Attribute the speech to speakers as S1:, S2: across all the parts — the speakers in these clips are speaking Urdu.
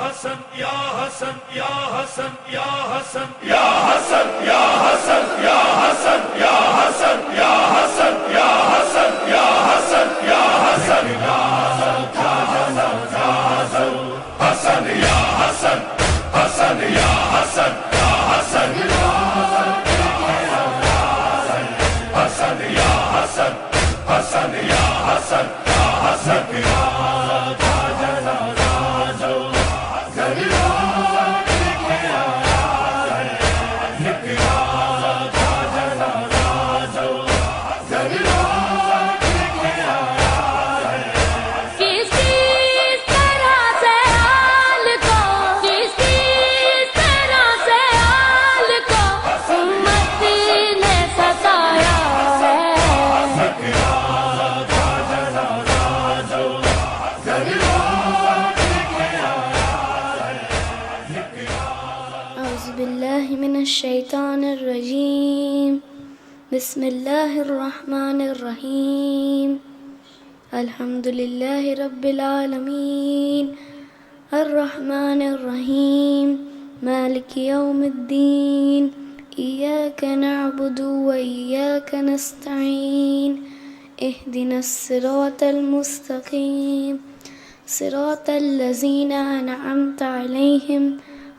S1: حسن یا حسن یا حسن یا حسن یا حسن یا حسن یا حسن یا حسن یا حسن یا حسن یا حسن یا حسن حسن یا حسن حسن یا حسن یا حسن حسن یا حسن حسن یا حسن یا حسن
S2: الشیطان الرجیم بسم اللہ الرحمن الرحیم الحمد للہ رب العالمین الرحمن الرحیم مالک یوم الدین ایاک نعبد و ایاک نستعین اہدنا الصراط المستقیم صراط الذین انعمت علیہم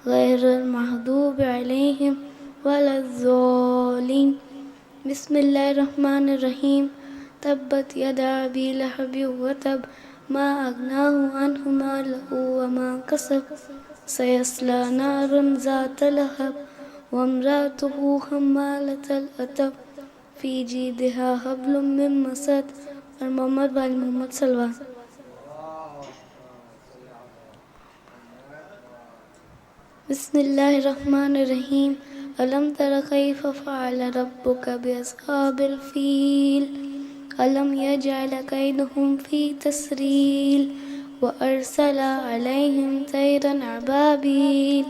S2: غیر المغضوب علیہم ولا الضالین بسم اللہ الرحمن الرحیم تبت یدا ابی لہب وتب ما اغناہ عنہ مالہ وما کسب سیصلی نارا ذات لہب وامرأتہ حمالۃ الحطب فی جیدہا حبل من مسد اور محمد وآل محمد صلی اللہ علیہ وسلم. بسم اللہ الرحمن الرحیم الم تر کیف فعل ربک باصحاب الفیل الم یجعل کیدہم فی تسریل وارسل علیہم طیرا ابابیل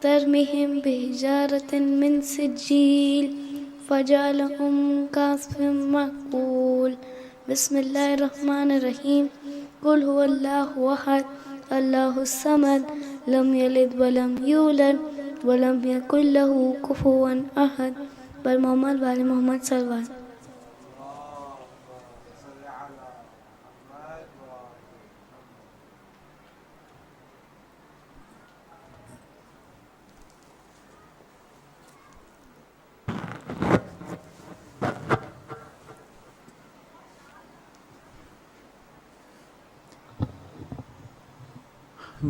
S2: ترمہم بحجارۃ من سجیل فجعلہم کعصف مأکول. بسم اللہ الرحمن الرحیم قل هو اللہ احد اللہ الصمد لم یلد ولم یولد ولم یکن له کفوا احد. پر محمد وآل محمد صلی اللہ علیہ وسلم.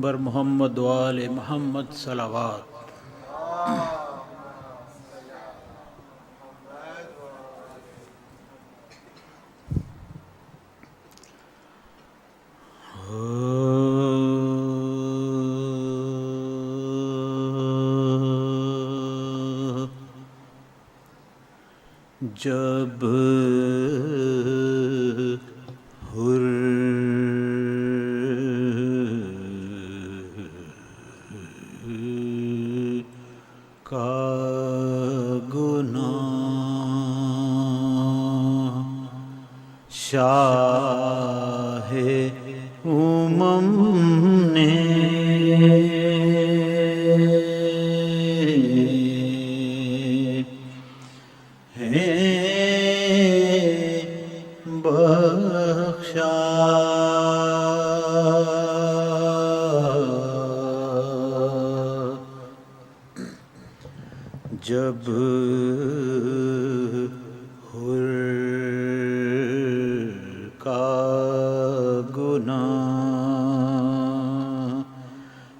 S3: بر محمد وآل محمد صلوات. جب شاہ امم نے بخشا جب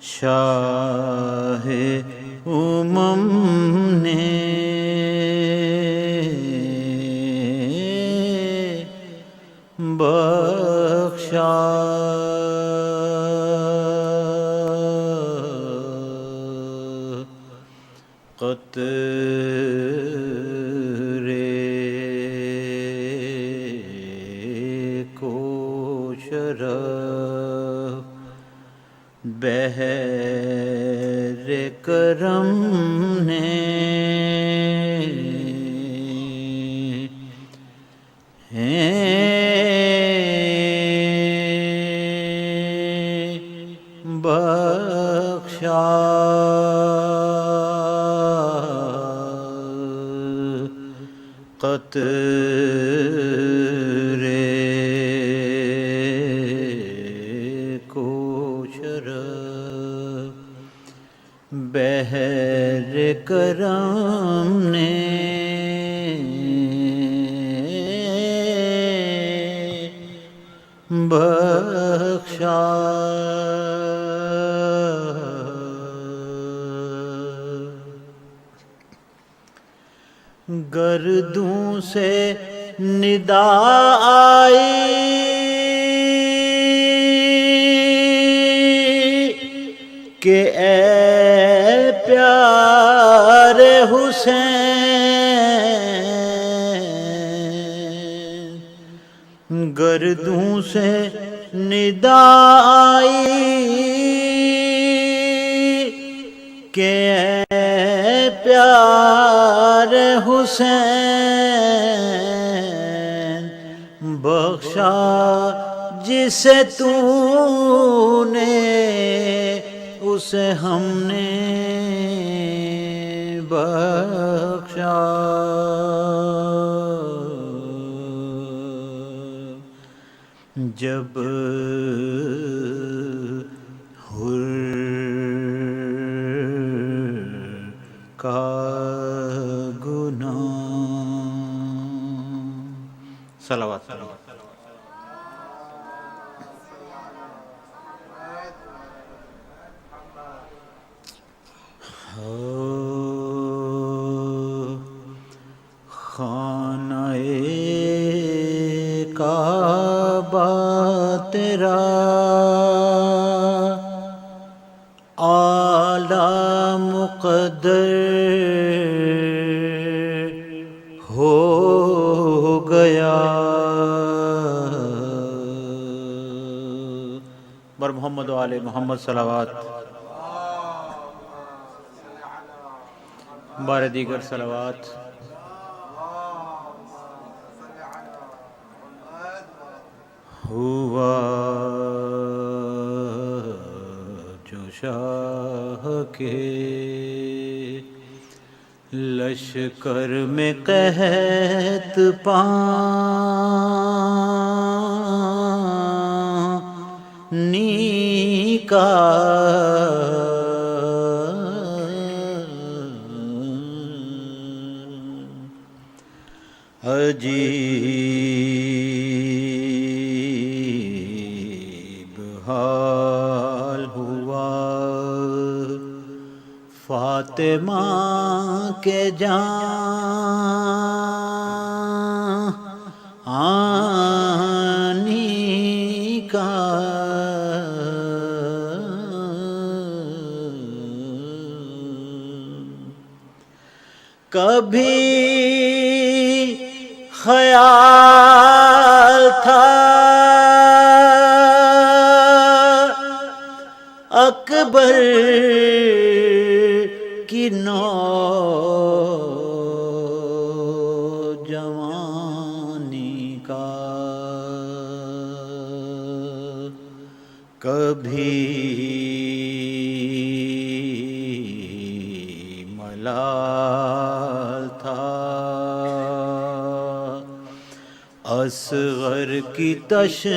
S3: شاہ امم نے بخشا قطرے کو شرف بحر کرم نے بخشا بخشا قطرے کو شرف بحر کرم نے بخشا گردوں سے ندا آئی کہ اے پیارے حسین، گردوں سے ندا آئی کہ اے پیارے حسین، بخشا جسے تو نے اسے ہم نے بخشا۔ جب حر کا گناہ صلوات خانہ کعبہ تیرا اعلیٰ مقدر ہو گیا۔ بر محمد و آل محمد صلوات، بار دیگر صلوات۔ ہوا جو شاہ کے لشکر میں قحط پانی کا، عجیب حال ہوا فاطمہ کے جانی کا۔ کبھی خیال تھا اکبر کی نوجوانی کا، کبھی ملال تھا اصغر کی تشنکامی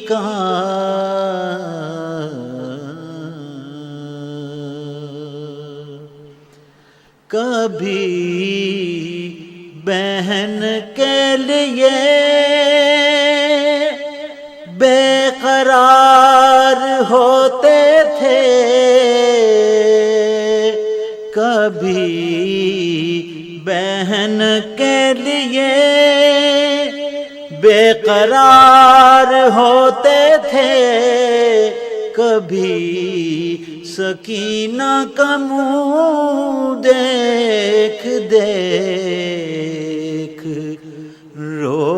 S3: کا، کبھی بہن کے لیے بے قرار ہوتے تھے، کبھی بہن کے لیے بے قرار ہوتے تھے، کبھی سکینہ کا منہ دیکھ دیکھ روتے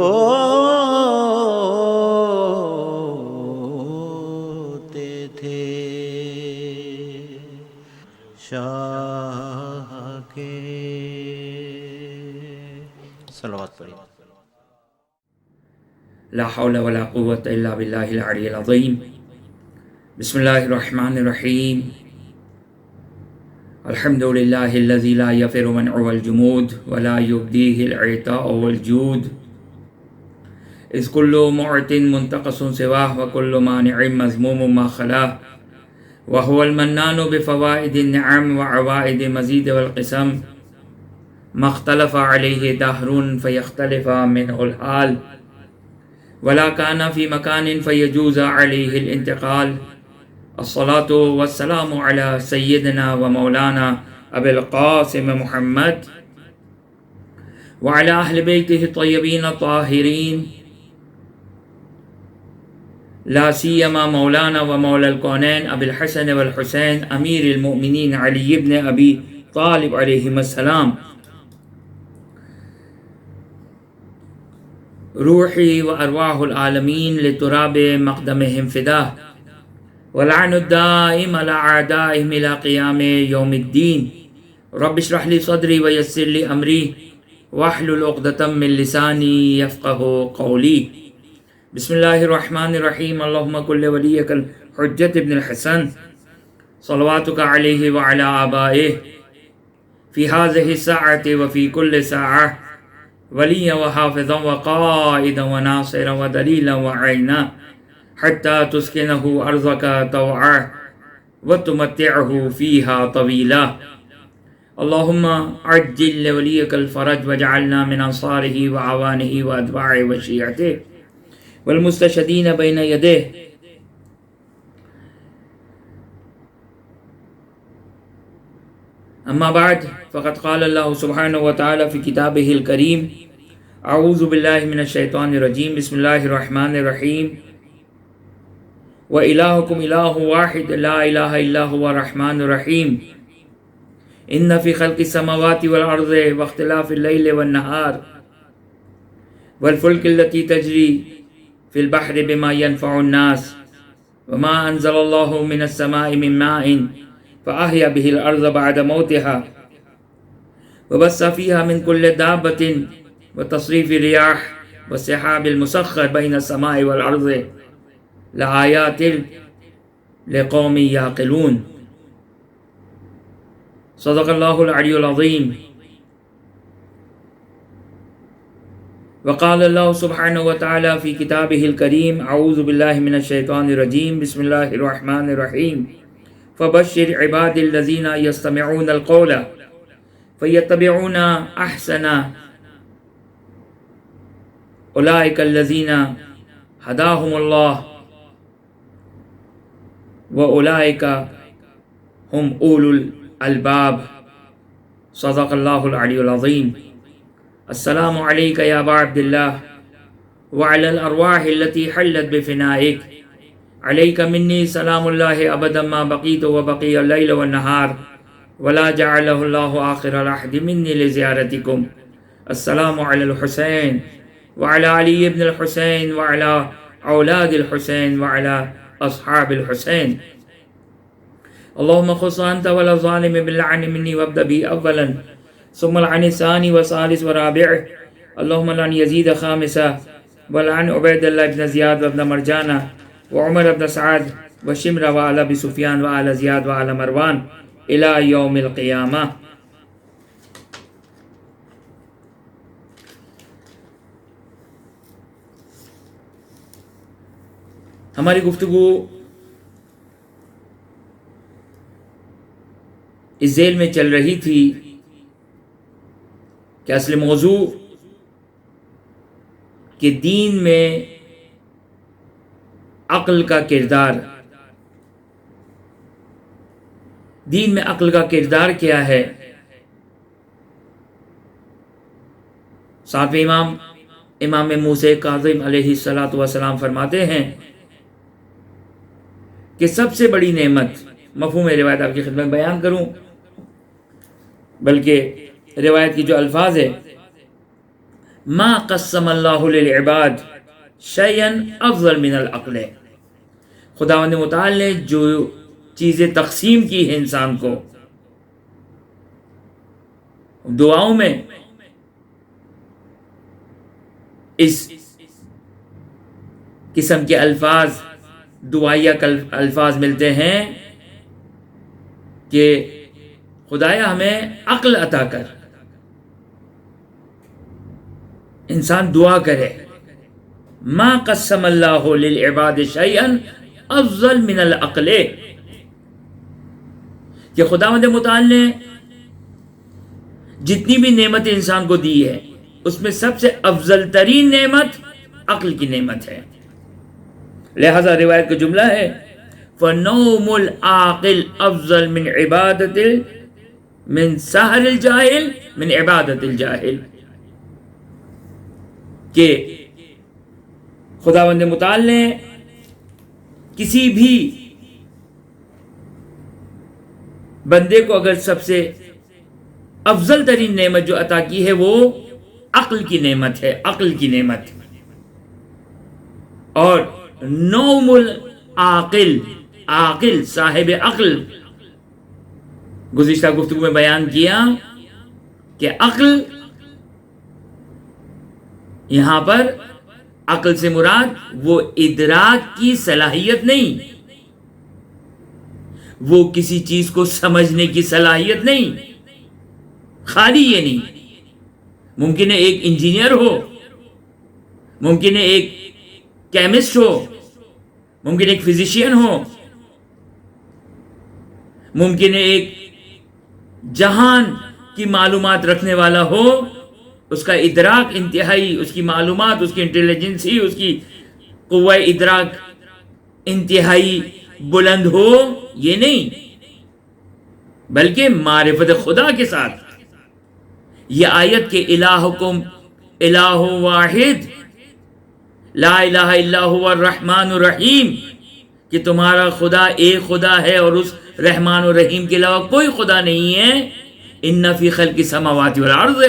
S3: تھے۔ شاہ کے صلوات پڑھی۔
S4: لا حول ولا قوة إلا بالله العلي العظيم. بسم الله الرحمن الرحيم. الحمد لله الذي لا يفر منع والجمود ولا يبديه العطاء والجود، إذ كل معط منتقص سواه وكل مانع مذموم ما خلاه، وهو المنان بفوائد النعم وعوائد مزيد والقسم، ما اختلف عليه دهر فيختلف منه الحال، ولا كان في مكان فيجوز عليه الانتقال. الصلاة والسلام على سيدنا ومولانا أبي القاسم محمد وعلى أهل بيته الطيبين الطاهرين، لا سيما مولانا ومولى الكونين أبي الحسن والحسين أمير المؤمنين علي بن أبي طالب عليهم السلام. روحي وأرواح العالمين لتراب مقدمهم فداه، واللعن الدائم على أعدائهم إلى قيام يوم الدين. رب اشرح لي صدري ويسر لي أمري واحلل عقدة من لساني يفقه قولي. بسم الله الرحمن الرحيم. اللهم كن لوليك الحجة ابن الحسن صلواتك عليه وعلى آبائه في هذه الساعة وفي كل ساعة وليا وحافظا وقائدا وناصرا ودليلا وعينا، حتى تسكنه أرضك طوعا وتمتعه فيها طويلا. اللهم عجل لوليك الفرج واجعلنا من أنصاره وعوانه وأتباعه وشيعته والمستشهدين بين يديه. أما بعد، فقد قال الله سبحانه وتعالى في كتابه الكريم: أعوذ بالله من الشيطان الرجيم. بسم الله الرحمن الرحيم. وإلهكم إله واحد لا إله إلا هو الرحمن الرحيم. إن في خلق السماوات والأرض واختلاف الليل والنهار والفلك التي تجري في البحر بما ينفع الناس وما أنزل الله من السماء من ماء فأحيا به الأرض بعد موتها وبث فيها من كل دابة وتصريف الرياح والسحاب المسخر بين السماء والأرض لآيات لقوم يعقلون. صدق الله العلي العظيم. وقال الله سبحانه وتعالى في كتابه الكريم: أعوذ بالله من الشيطان الرجيم. بسم الله الرحمن الرحيم. فبشر عباد الذين يستمعون القول فيتبعون أحسنه أولئك الذين هداهم الله وأولئك هم أولو الألباب. صدق الله العلي العظيم. السلام عليك يا أبا عبد الله وعلى الأرواح التي حلت بفنائك. عليك مني سلام الله أبدا ما بقيت وبقي الليل والنهار ولا جعله الله آخر العهد مني لزيارتكم. السلام على الحسين وعلى علي بن الحسين وعلى أولاد الحسين وعلى أصحاب الحسين. اللهم خص أنت ولا ظالم باللعن مني وابدأ بي أولا ثم العن الثاني وثالث ورابع. اللهم لعن يزيد خامسة ولعن عبيد الله بن زياد وابن مرجانة وعمر بن سعد وشمر وآل أبي سفيان وآل زياد وآل مروان إلى يوم القيامة. ہماری گفتگو اس ذیل میں چل رہی تھی کہ اصل موضوع کہ دین میں عقل کا کردار، دین میں عقل کا کردار کیا ہے. ساتویں امام موسیٰ کاظم علیہ الصلاۃ والسلام فرماتے ہیں کہ سب سے بڑی نعمت، مفہوم روایت آپ کی خدمت میں بیان کروں، بلکہ روایت کی جو الفاظ ہے: ما قسم اللہ للعباد شیئا افضل من العقل. خداوند متعال نے جو چیزیں تقسیم کی ہیں انسان کو دعاؤں میں، اس قسم کے الفاظ، دعائیہ الفاظ ملتے ہیں کہ خدایا ہمیں عقل عطا کر. انسان دعا کرے ما قسم اللہ للعباد شیئا افضل من العقل، کہ خداوند متعال نے جتنی بھی نعمت انسان کو دی ہے اس میں سب سے افضل ترین نعمت عقل کی نعمت ہے. لہذا روایت کا جملہ ہے فَنَوْمُ الْعَاقِلِ أَفْضَلُ مِنْ عِبَادَةِ مِنْ سَحْرِ الْجَاهِلِ مِنْ عِبَادَةِ الْجَاهِلِ، کہ خداوند متعال نے کسی بھی بندے کو اگر سب سے افضل ترین نعمت جو عطا کی ہے وہ عقل کی نعمت ہے، عقل کی نعمت. اور نوم العاقل، عاقل صاحب عقل، گزشتہ گفتگو میں بیان کیا کہ عقل یہاں پر عقل سے مراد وہ ادراک کی صلاحیت نہیں، وہ کسی چیز کو سمجھنے کی صلاحیت نہیں، خالی یہ نہیں. ممکن ہے ایک انجینئر ہو، ممکن ہے ایک کیمسٹ ہو، ممکن ہے ایک فزیشین ہو، ممکن ہے ایک جہان کی معلومات رکھنے والا ہو، اس کا ادراک انتہائی، اس کی معلومات، اس کی انٹیلیجنسی، اس کی قوہ ادراک انتہائی بلند ہو، یہ نہیں، بلکہ معرفت خدا کے ساتھ. یہ آیت کہ الہکم الہ واحد لا الہ الا هو الرحمن الرحیم، کہ تمہارا خدا ایک خدا ہے اور اس رحمان و رحیم کے علاوہ کوئی خدا نہیں ہے. ان فی خلق السماوات والارض،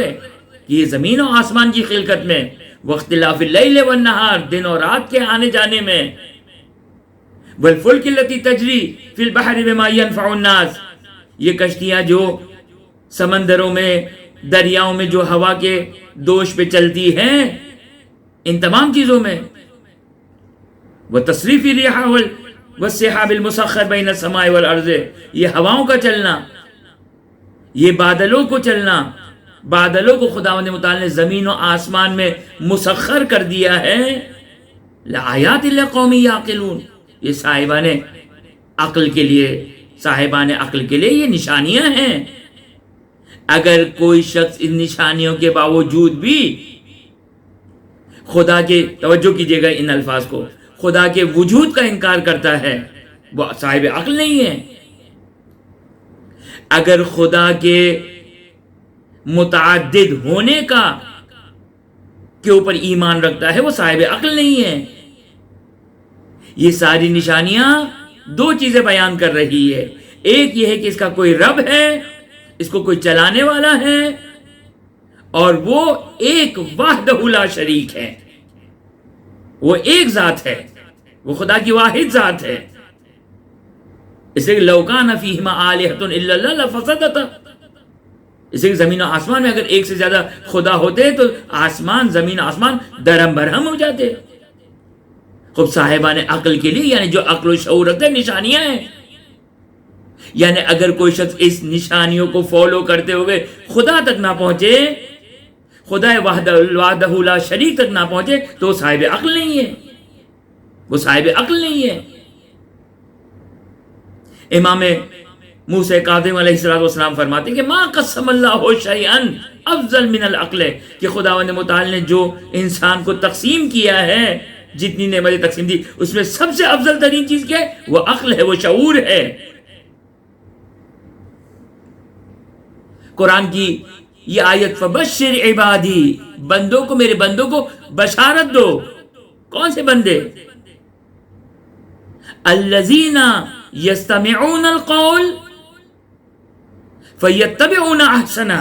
S4: کہ یہ زمین و آسمان کی خلقت میں، واختلاف اللیل والنہار، دن اور رات کے آنے جانے میں، والفلک التی تجری فی البحر بما ینفع الناس، یہ کشتیاں جو سمندروں میں، دریاؤں میں جو ہوا کے دوش پہ چلتی ہیں، ان تمام چیزوں میں، وتصریف الرياح والسحاب المسخر بین السماء والارض، یہ ہواؤں کا چلنا، یہ بادلوں کو چلنا، بادلوں کو خداوند متعال نے زمین و آسمان میں مسخر کر دیا ہے. لآیات لقوم یعقلون، یہ صاحبان عقل کے لیے، صاحبان عقل کے لیے یہ نشانیاں ہیں. اگر کوئی شخص ان نشانیوں کے باوجود بھی خدا کے، توجہ کیجئے گا ان الفاظ کو، خدا کے وجود کا انکار کرتا ہے، وہ صاحب عقل نہیں ہے. اگر خدا کے متعدد ہونے کا کے اوپر ایمان رکھتا ہے، وہ صاحب عقل نہیں ہے. یہ ساری نشانیاں دو چیزیں بیان کر رہی ہے. ایک یہ ہے کہ اس کا کوئی رب ہے، اس کو کوئی چلانے والا ہے، اور وہ ایک وحدہ لا شریک ہے، وہ ایک ذات ہے، وہ خدا کی واحد ذات ہے. اس لیے لو کان فیہما آلہۃ الا اللہ لفسدتا، اس لیے زمین و آسمان میں اگر ایک سے زیادہ خدا ہوتے تو آسمان، زمین آسمان درہم برہم ہو جاتے. خب صاحبان عقل کے لیے، یعنی جو عقل و شعور رکھتے ہیں، نشانیاں ہیں. یعنی اگر کوئی شخص اس نشانیوں کو فالو کرتے ہوئے خدا تک نہ پہنچے، خدا وحدہ لا شریک تک نہ پہنچے، تو وہ صاحب عقل نہیں ہے، وہ صاحب عقل نہیں ہے. امام موسیٰ کاظم علیہ السلام فرماتے ہیں کہ ما قسم اللہ شیئا افضل من العقل، کہ خداوند متعال نے جو انسان کو تقسیم کیا ہے، جتنی نعمتیں تقسیم دی، اس میں سب سے افضل ترین چیز کیا ہے؟ وہ عقل ہے، وہ شعور ہے. قرآن کی یہ آیت فبشر عبادی، بندوں کو، میرے بندوں کو بشارت دو. کون سے بندے؟ الذین یستمعون القول فیتبعون احسنہ،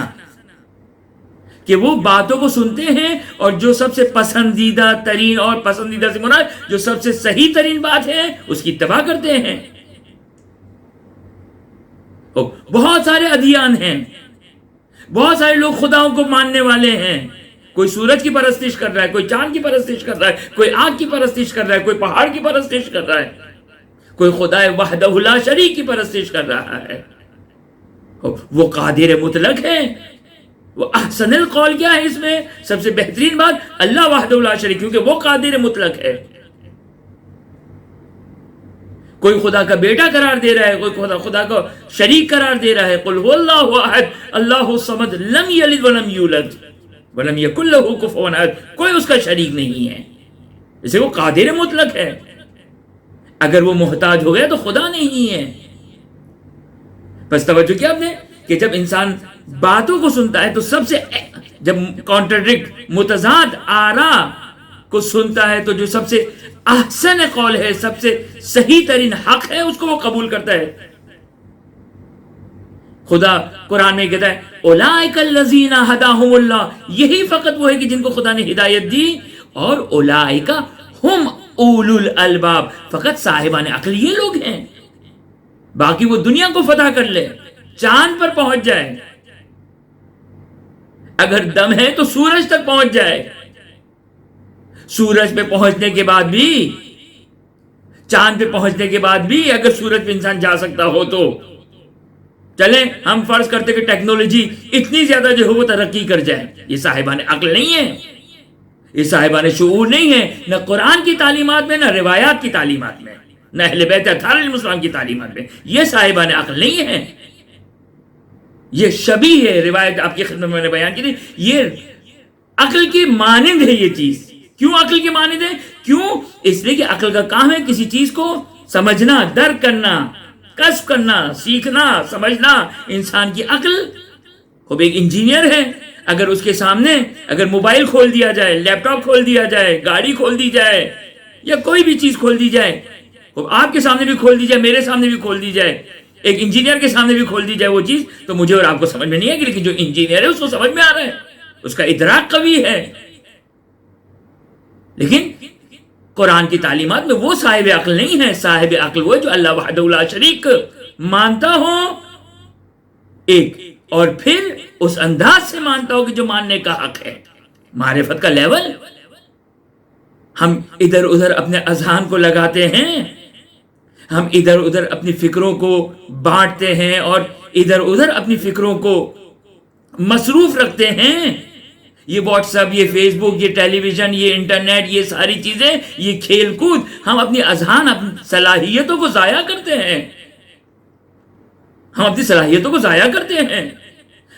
S4: کہ وہ باتوں کو سنتے ہیں اور جو سب سے پسندیدہ ترین، اور پسندیدہ سے مراد جو سب سے صحیح ترین بات ہے اس کی اتباع کرتے ہیں. بہت سارے ادیان ہیں، بہت سارے لوگ خداؤں کو ماننے والے ہیں، کوئی سورج کی پرستش کر رہا ہے، کوئی چاند کی پرستش کر رہا ہے، کوئی آگ کی پرستش کر رہا ہے، کوئی پہاڑ کی پرستش کر رہا ہے، کوئی خدا وحدہ لا شریک کی پرستش کر رہا ہے۔ وہ قادر مطلق ہے۔ وہ احسن القول کیا ہے اس میں؟ سب سے بہترین بات اللہ وحدہ لا شریک، کیونکہ وہ قادر مطلق ہے۔ کوئی خدا کا بیٹا قرار دے رہا ہے، کوئی خدا کو شریک قرار دے رہا ہے۔ قل هو اللہ احد اللہ الصمد لم یلد ولم یولد ولم یکن لہ کفوا احد، کوئی اس کا شریک نہیں ہے، اسے وہ قادر مطلق ہے۔ اگر وہ محتاج ہو گیا تو خدا نہیں ہے۔ بس توجہ کیا آپ نے کہ جب انسان باتوں کو سنتا ہے تو سب سے جب کانٹرڈکٹ متضاد آرا کو سنتا ہے تو جو سب سے احسن قول ہے، سب سے صحیح ترین حق ہے، اس کو وہ قبول کرتا ہے۔ خدا قرآن میں کہتا ہے اولئک الذین ھداھم اللہ، یہی فقط وہ ہے کہ جن کو خدا نے ہدایت دی، اور اولئک ہم اولو الالباب، فقط صاحبان عقل یہ لوگ ہیں۔ باقی وہ دنیا کو فتح کر لے، چاند پر پہنچ جائے، اگر دم ہے تو سورج تک پہنچ جائے، سورج پہ پہنچنے کے بعد بھی، چاند پہ پہنچنے کے بعد بھی اگر سورج پہ انسان جا سکتا ہو تو چلیں ہم فرض کرتے کہ ٹیکنالوجی اتنی زیادہ جو ہے وہ ترقی کر جائے، یہ صاحبان عقل نہیں ہے، یہ صاحبان شعور نہیں ہے، نہ قرآن کی تعلیمات میں، نہ روایات کی تعلیمات میں، نہ اہل بیت اطہار علیہم السلام کی تعلیمات میں، یہ صاحبان عقل نہیں ہے۔ یہ شبیہ ہے، روایت آپ کی خدمت میں نے بیان کی تھی، یہ عقل کی مانند ہے یہ چیز۔ کیوں عقل کی مانند ہے؟ کیوں؟ اس لیے کہ عقل کا کام ہے کسی چیز کو سمجھنا، درک کرنا، کشف کرنا، سیکھنا، سمجھنا۔ انسان کی عقل، خوب ایک انجینئر ہے، اگر اس کے سامنے اگر موبائل کھول دیا جائے، لیپ ٹاپ کھول دیا جائے، گاڑی کھول دی جائے، یا کوئی بھی چیز کھول دی جائے، آپ کے سامنے بھی کھول دی جائے، میرے سامنے بھی کھول دی جائے، ایک انجینئر کے سامنے بھی کھول دی جائے وہ چیز، تو مجھے اور آپ کو سمجھ میں نہیں آئے گی، لیکن جو انجینئر ہے اس کو سمجھ میں آ رہا ہے، اس کا ادراک قوی ہے۔ لیکن قرآن کی تعلیمات میں وہ صاحب عقل نہیں ہے، صاحب عقل وہ ہے جو اللہ وحدہ لا شریک مانتا ہو ایک، اور پھر اس انداز سے مانتا ہو کہ جو ماننے کا حق ہے۔ معرفت کا لیول، ہم ادھر ادھر اپنے اذہان کو لگاتے ہیں، ہم ادھر ادھر اپنی فکروں کو بانٹتے ہیں اور ادھر ادھر اپنی فکروں کو مصروف رکھتے ہیں۔ یہ واٹس ایپ، یہ فیس بک، یہ ٹیلی ویژن، یہ انٹرنیٹ، یہ ساری چیزیں، یہ کھیل کود، ہم اپنی اذہان، اپنی صلاحیتوں کو ضائع کرتے ہیں، ہم اپنی صلاحیتوں کو ضائع کرتے ہیں۔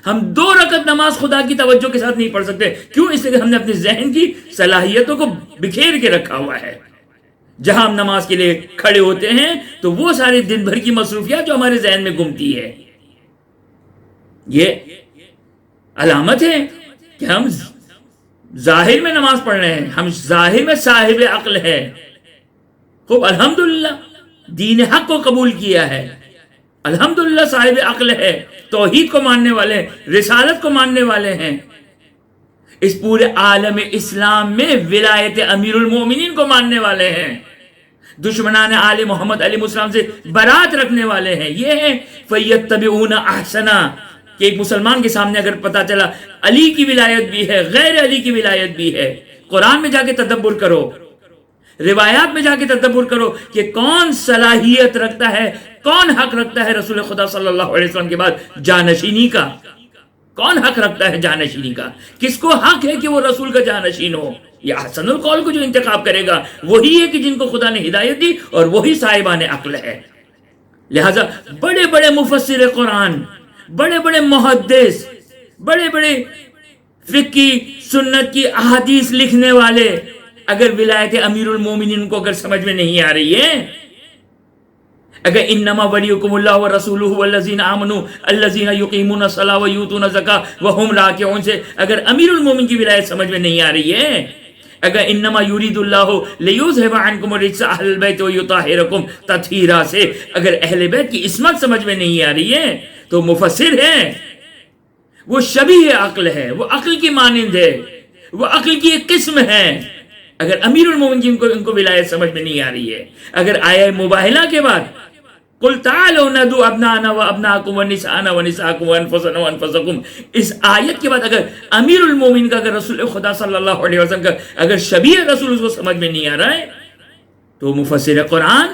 S4: ہم 2 رکعت نماز خدا کی توجہ کے ساتھ نہیں پڑھ سکتے، کیوں؟ اس لیے کہ ہم نے اپنے ذہن کی صلاحیتوں کو بکھیر کے رکھا ہوا ہے۔ جہاں ہم نماز کے لیے کھڑے ہوتے ہیں تو وہ سارے دن بھر کی مصروفیات جو ہمارے ذہن میں گھومتی ہے، یہ علامت ہے کہ ہم ظاہر میں نماز پڑھ رہے ہیں، ہم ظاہر میں صاحب عقل ہے۔ خوب الحمدللہ دین حق کو قبول کیا ہے، الحمدللہ صاحب عقل ہے، توحید کو ماننے والے ہیں، رسالت کو ماننے والے ہیں، اس پورے عالم اسلام میں ولایت امیر المومنین کو ماننے والے ہیں، دشمنان آل محمد علیہ السلام سے برات رکھنے والے ہیں۔ یہ ہے فَيَتَّبِعُونَ أَحْسَنَا، کہ ایک مسلمان کے سامنے اگر پتا چلا علی کی ولایت بھی ہے، غیر علی کی ولایت بھی ہے، قرآن میں جا کے تدبر کرو، روایات میں جا کے تدبر کرو کہ کون صلاحیت رکھتا ہے، کون حق رکھتا ہے رسول خدا صلی اللہ علیہ وسلم کے بعد جانشینی کا، کون حق رکھتا ہے جانشینی کا، کس کو حق ہے کہ وہ رسول کا جانشین ہو۔ یہ احسن القول کو جو انتخاب کرے گا وہی ہے کہ جن کو خدا نے ہدایت دی، اور وہی صاحبان عقل ہے۔ لہذا بڑے بڑے مفسر قرآن، بڑے بڑے محدث، بڑے بڑے فقہ سنت کی احادیث لکھنے والے، اگر ولایت امیر المومنین کو اگر سمجھ میں نہیں آ رہی ہے، اگر انما ولیکم اللہ ورسولہ والذین آمنوا الذین یقیمون الصلاۃ ویؤتون الزکاۃ وہم راکعون سے اگر امیر المومنین کی ولایت سمجھ میں نہیں آ رہی ہے، اگر انما یرید اللہ لیذھب عنکم الرجس اہل البیت ویطہرکم تطہیرا سے اگر اہل بیت کی عصمت سمجھ میں نہیں آ رہی ہے، تو مفسر ہے، وہ شبیہ عقل ہے، وہ عقل کی مانند ہے، وہ عقل کی ایک قسم ہے۔ اگر امیر المومنین کو ان کو ولایت سمجھ میں نہیں آ رہی ہے، اگر آیہ مباہلہ کے بعد قل تعالوا ندعو ابناءنا وابناءکم ونساءنا ونساءکم وانفسنا وانفسکم. اس آیت کے بعد اگر امیر المومنین کا اگر رسول خدا صلی اللہ علیہ وسلم کا اگر شبیہ رسول اس کو سمجھ میں نہیں آ رہا ہے تو مفسر قرآن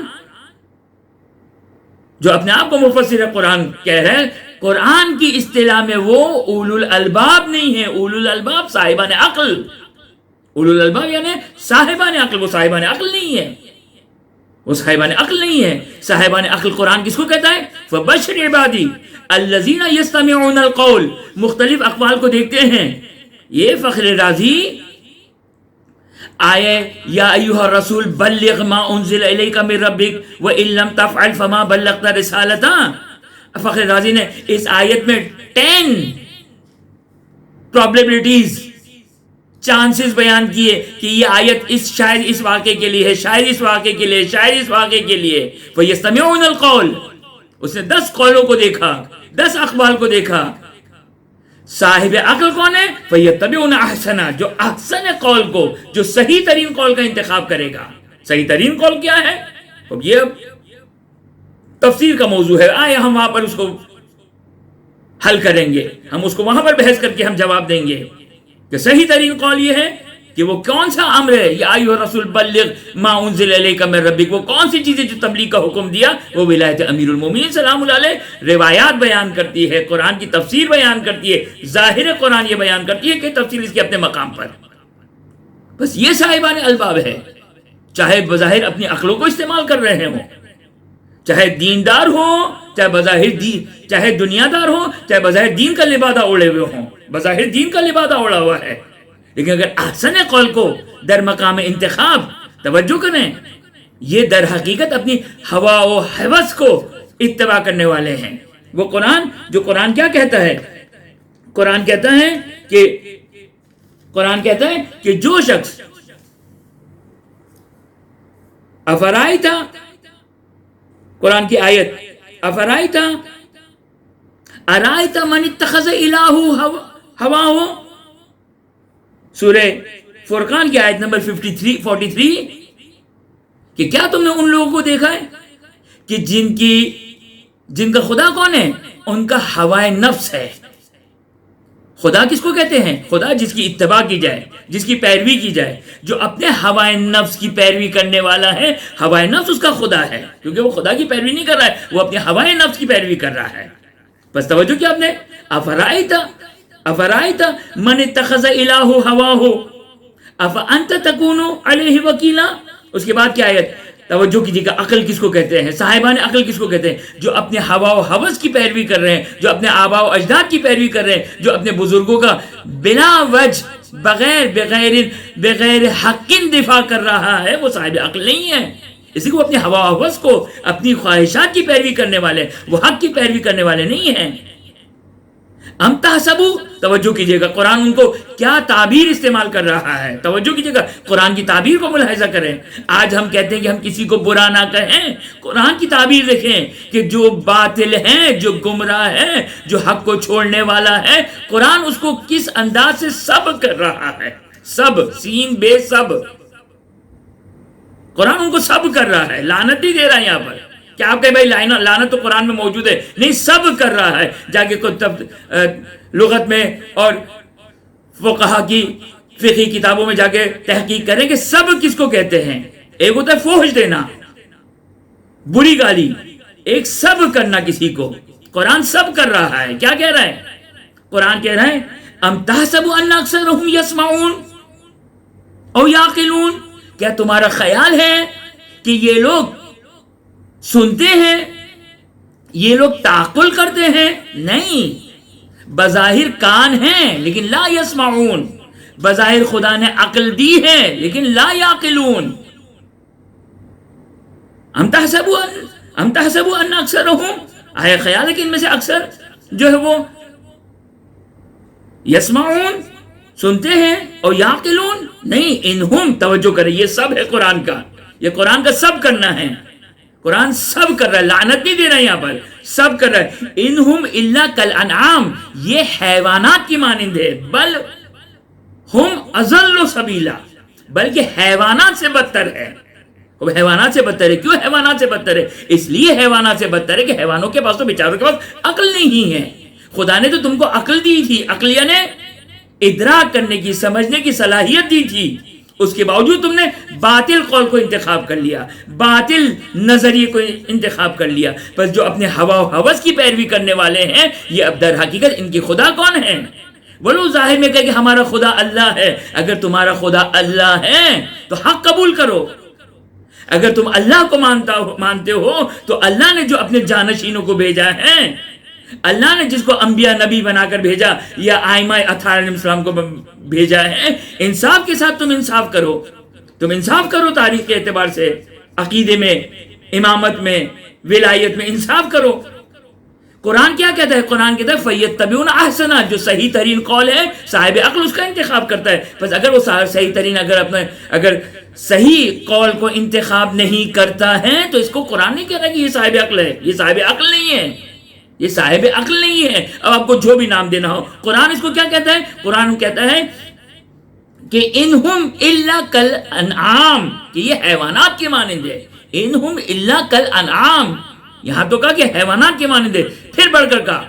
S4: جو اپنے آپ کو مفسر قرآن کہہ رہے ہیں، قرآن کی اصطلاح میں وہ اولو الالباب نہیں ہے. اولو الالباب صاحبان عقل، اولو الالباب یعنی صاحبان عقل، وہ صاحبان عقل نہیں ہے، وہ صاحبان عقل نہیں ہے. صاحبان عقل قرآن کس کو کہتا ہے؟ فبشر عبادی الذین یستمعون القول. مختلف اقوال کو دیکھتے ہیں. یہ فخر رازی آئے یا ایھا الرسول بلغ ما انزل الیک من ربک وان لم تفعل فما بلغت رسالتہ. فخر رازی نے اس آیت میں 10 پرابیبلٹیز، چانسز بیان کیے کہ یہ آیت اس شاید اس واقعے کے لیے ہے، شاید اس واقعے کے لیے، شاید اس واقعے کے لیے. فَيَسْتَمِعُونَ الْقَوْلِ. اس نے 10 قولوں کو دیکھا، 10 اقوال کو دیکھا. صاحب عقل کون ہے؟ فَيَتَّبِعُونَ أَحْسَنَ. جو احسن قول کو، جو صحیح ترین قول کا انتخاب کرے گا. صحیح ترین قول کیا ہے؟ اب یہ تفسیر کا موضوع ہے. آئے ہم وہاں پر اس کو حل کریں گے، ہم اس کو وہاں پر بحث کر کے ہم جواب دیں گے کہ صحیح ترین قول یہ ہے کہ وہ کون سا امر ہے. یا ایھا الرسول بلغ ما انزل الیک من ربک. وہ کون سی چیزیں جو تبلیغ کا حکم دیا، وہ ولایت امیر المومنین سلام اللہ علیہ روایات بیان کرتی ہے، قرآن کی تفسیر بیان کرتی ہے. ظاہر قرآن یہ بیان کرتی ہے کہ تفسیر اس کے اپنے مقام پر. بس یہ صاحبان الباب ہے، چاہے بظاہر اپنی عقلوں کو استعمال کر رہے ہوں، چاہے دیندار ہو، چاہے بظاہر چاہے دنیا دار ہو، چاہے بظاہر دین کا لبادہ اوڑے ہوئے ہوں. بظاہر دین کا لبادہ اوڑا ہوا ہے، لیکن اگر احسن قول کو در مقام انتخاب توجہ کریں، یہ در حقیقت اپنی ہوا و ہوس کو اتباع کرنے والے ہیں. وہ قرآن جو قرآن کیا کہتا ہے؟ قرآن کہتا ہے کہ جو شخص افرائیتا، قرآن کی آیت افرائیتا ارائیتا من اتخذ الہہ ہواہ، سورہ فرقان کی آیت نمبر 43 کہ کیا تم نے ان لوگوں کو دیکھا ہے کہ جن کا خدا کون ہے؟ ان کا ہوائے نفس ہے. خدا کس کو کہتے ہیں؟ خدا جس کی اتباع کی جائے، جس کی پیروی کی جائے. جو اپنے ہوائے نفس کی پیروی کرنے والا ہے، ہوائے نفس اس کا خدا ہے، کیونکہ وہ خدا کی پیروی نہیں کر رہا ہے، وہ اپنے ہوائے نفس کی پیروی کر رہا ہے. بس توجہ کیا آپ نے؟ افرائیتا من اتخذ الہ ہواہ افانت تکون علیہ وکیلا. اس کے بعد کیا آیت؟ توجہ کیجیے گا. عقل کس کو کہتے ہیں؟ صاحبان عقل کس کو کہتے ہیں؟ جو اپنے ہوا و ہوس کی پیروی کر رہے ہیں، جو اپنے آباء و اجداد کی پیروی کر رہے ہیں، جو اپنے بزرگوں کا بلا وجہ بغیر حق دفاع کر رہا ہے، وہ صاحب عقل نہیں ہے. اسی کو اپنے ہوا و ہوس کو، اپنی خواہشات کی پیروی کرنے والے، وہ حق کی پیروی کرنے والے نہیں ہیں. ام تحسبو، توجہ کیجئے گا قرآن ان کو کیا تعبیر استعمال کر رہا ہے. توجہ کیجئے گا قرآن کی تعبیر کو ملاحظہ کریں. آج ہم کہتے ہیں کہ ہم کسی کو برا نہ کہیں، قرآن کی تعبیر دیکھیں کہ جو باطل ہیں، جو گمراہ ہے، جو حق کو چھوڑنے والا ہے، قرآن اس کو کس انداز سے سب کر رہا ہے. سب، سین بے سب، قرآن ان کو سب کر رہا ہے، لعنت نہیں دے رہا ہے. یہاں پر کیا آپ کہیں بھائی لعنت تو قرآن میں موجود ہے؟ نہیں، سب کر رہا ہے. جا کے لغت میں اور فقہا کی فقہی کتابوں میں جا کے تحقیق کریں کہ سب کس کو کہتے ہیں. ایک ہوتا ہے فحش دینا، بری گالی، ایک سب کرنا کسی کو. قرآن سب کر رہا ہے. کیا کہہ رہا ہے قرآن؟ کہہ رہا ہے ام تحسب ان اکثرهم یسمعون او یعقلون. کیا تمہارا خیال ہے کہ یہ لوگ سنتے ہیں، یہ لوگ تعقل کرتے ہیں؟ نہیں، بظاہر کان ہیں لیکن لا یسمعون. بظاہر خدا نے عقل دی ہے لیکن لا یعقلون. ہم تحسبوا ان اکثرهم، آیا خیال ہے کہ ان میں سے اکثر جو ہے وہ یسمعون سنتے ہیں اور یعقلون نہیں. انہم، توجہ کریں، یہ سب ہے قرآن کا، یہ قرآن کا سب کرنا ہے. قرآن سب کر رہا ہے، لعنت نہیں دے رہا ہے. یہاں پر سب کر رہا ہے. انہم الا کالانعام، یہ حیوانات کی مانند ہے. بل ہم اضل سبیلا، بلکہ حیوانات سے بدتر ہے. وہ حیوانات سے بدتر ہے. کیوں حیوانات سے بدتر ہے؟ اس لیے حیوانات سے بدتر ہے کہ حیوانوں کے پاس تو بیچاروں کے پاس عقل نہیں ہے. خدا نے تو تم کو عقل دی تھی، عقل یعنی ادراک کرنے کی، سمجھنے کی صلاحیت دی تھی. اس کے باوجود تم نے باطل قول کو انتخاب کر لیا، باطل نظریے کو انتخاب کر لیا. بس جو اپنے ہوا و ہوس کی پیروی کرنے والے ہیں، یہ اب در حقیقت ان کی خدا کون ہے؟ وہ لوگ ظاہر میں کہے کہ ہمارا خدا اللہ ہے. اگر تمہارا خدا اللہ ہے تو حق قبول کرو. اگر تم اللہ کو مانتے ہو تو اللہ نے جو اپنے جانشینوں کو بھیجا ہے، اللہ نے جس کو انبیاء نبی بنا کر بھیجا یا ائمہ اطہار علیہ السلام کو بھیجا ہے، انصاف کے ساتھ تم انصاف کرو. تم انصاف کرو، تاریخ کے اعتبار سے عقیدے میں، امامت میں، ولایت میں انصاف کرو. قرآن کیا کہتا ہے؟ قرآن کہتا ہے فَيَتَّبِعُونَ أَحْسَنَ، جو صحیح ترین قول ہے صاحب عقل اس کا انتخاب کرتا ہے. بس اگر وہ صحیح ترین اگر صحیح قول کو انتخاب نہیں کرتا ہے تو اس کو قرآن نہیں کہتا کہ یہ صاحب عقل ہے. یہ صاحب عقل نہیں ہے، یہ صاحب عقل نہیں ہے. اب آپ کو جو بھی نام دینا ہو، قرآن اس کو کیا کہتا ہے؟ قرآن کہتا ہے کہ انہم الا کالانعام، کہ یہ حیوانات کے مانند ہے. انہم الا کالانعام، یہاں تو کہا کہ حیوانات کے مانند ہے. پھر بڑھ کر کہا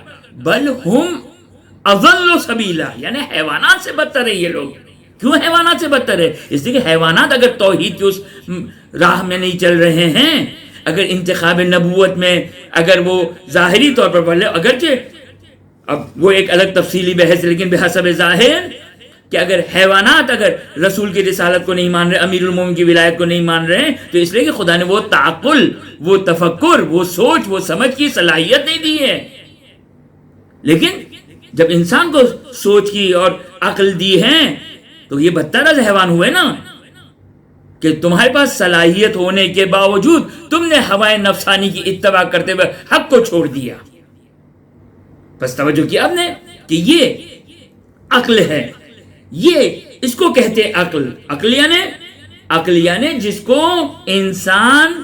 S4: بل ہم اضل سبیلا، یعنی حیوانات سے بدتر ہے یہ لوگ. کیوں حیوانات سے بدتر ہے؟ اس لیے کہ حیوانات اگر توحید کی اس راہ میں نہیں چل رہے ہیں، اگر انتخاب نبوت میں اگر وہ ظاہری طور پر پڑھ لے، اگرچہ اب وہ ایک الگ تفصیلی بحث، لیکن بحسب ظاہر کہ اگر حیوانات اگر رسول کی رسالت کو نہیں مان رہے، امیر المومنین کی ولایت کو نہیں مان رہے ہیں، تو اس لیے کہ خدا نے وہ تعقل، وہ تفکر، وہ سوچ، وہ سمجھ کی صلاحیت نہیں دی ہے. لیکن جب انسان کو سوچ کی اور عقل دی ہے تو یہ بدتر از حیوان ہوئے نا، کہ تمہارے پاس صلاحیت ہونے کے باوجود تم نے ہوائے نفسانی کی اتباع کرتے ہوئے حق کو چھوڑ دیا. بس توجہ کیا آپ نے کہ یہ عقل ہے، یہ اس کو کہتے ہیں عقل. عقل یعنی جس کو انسان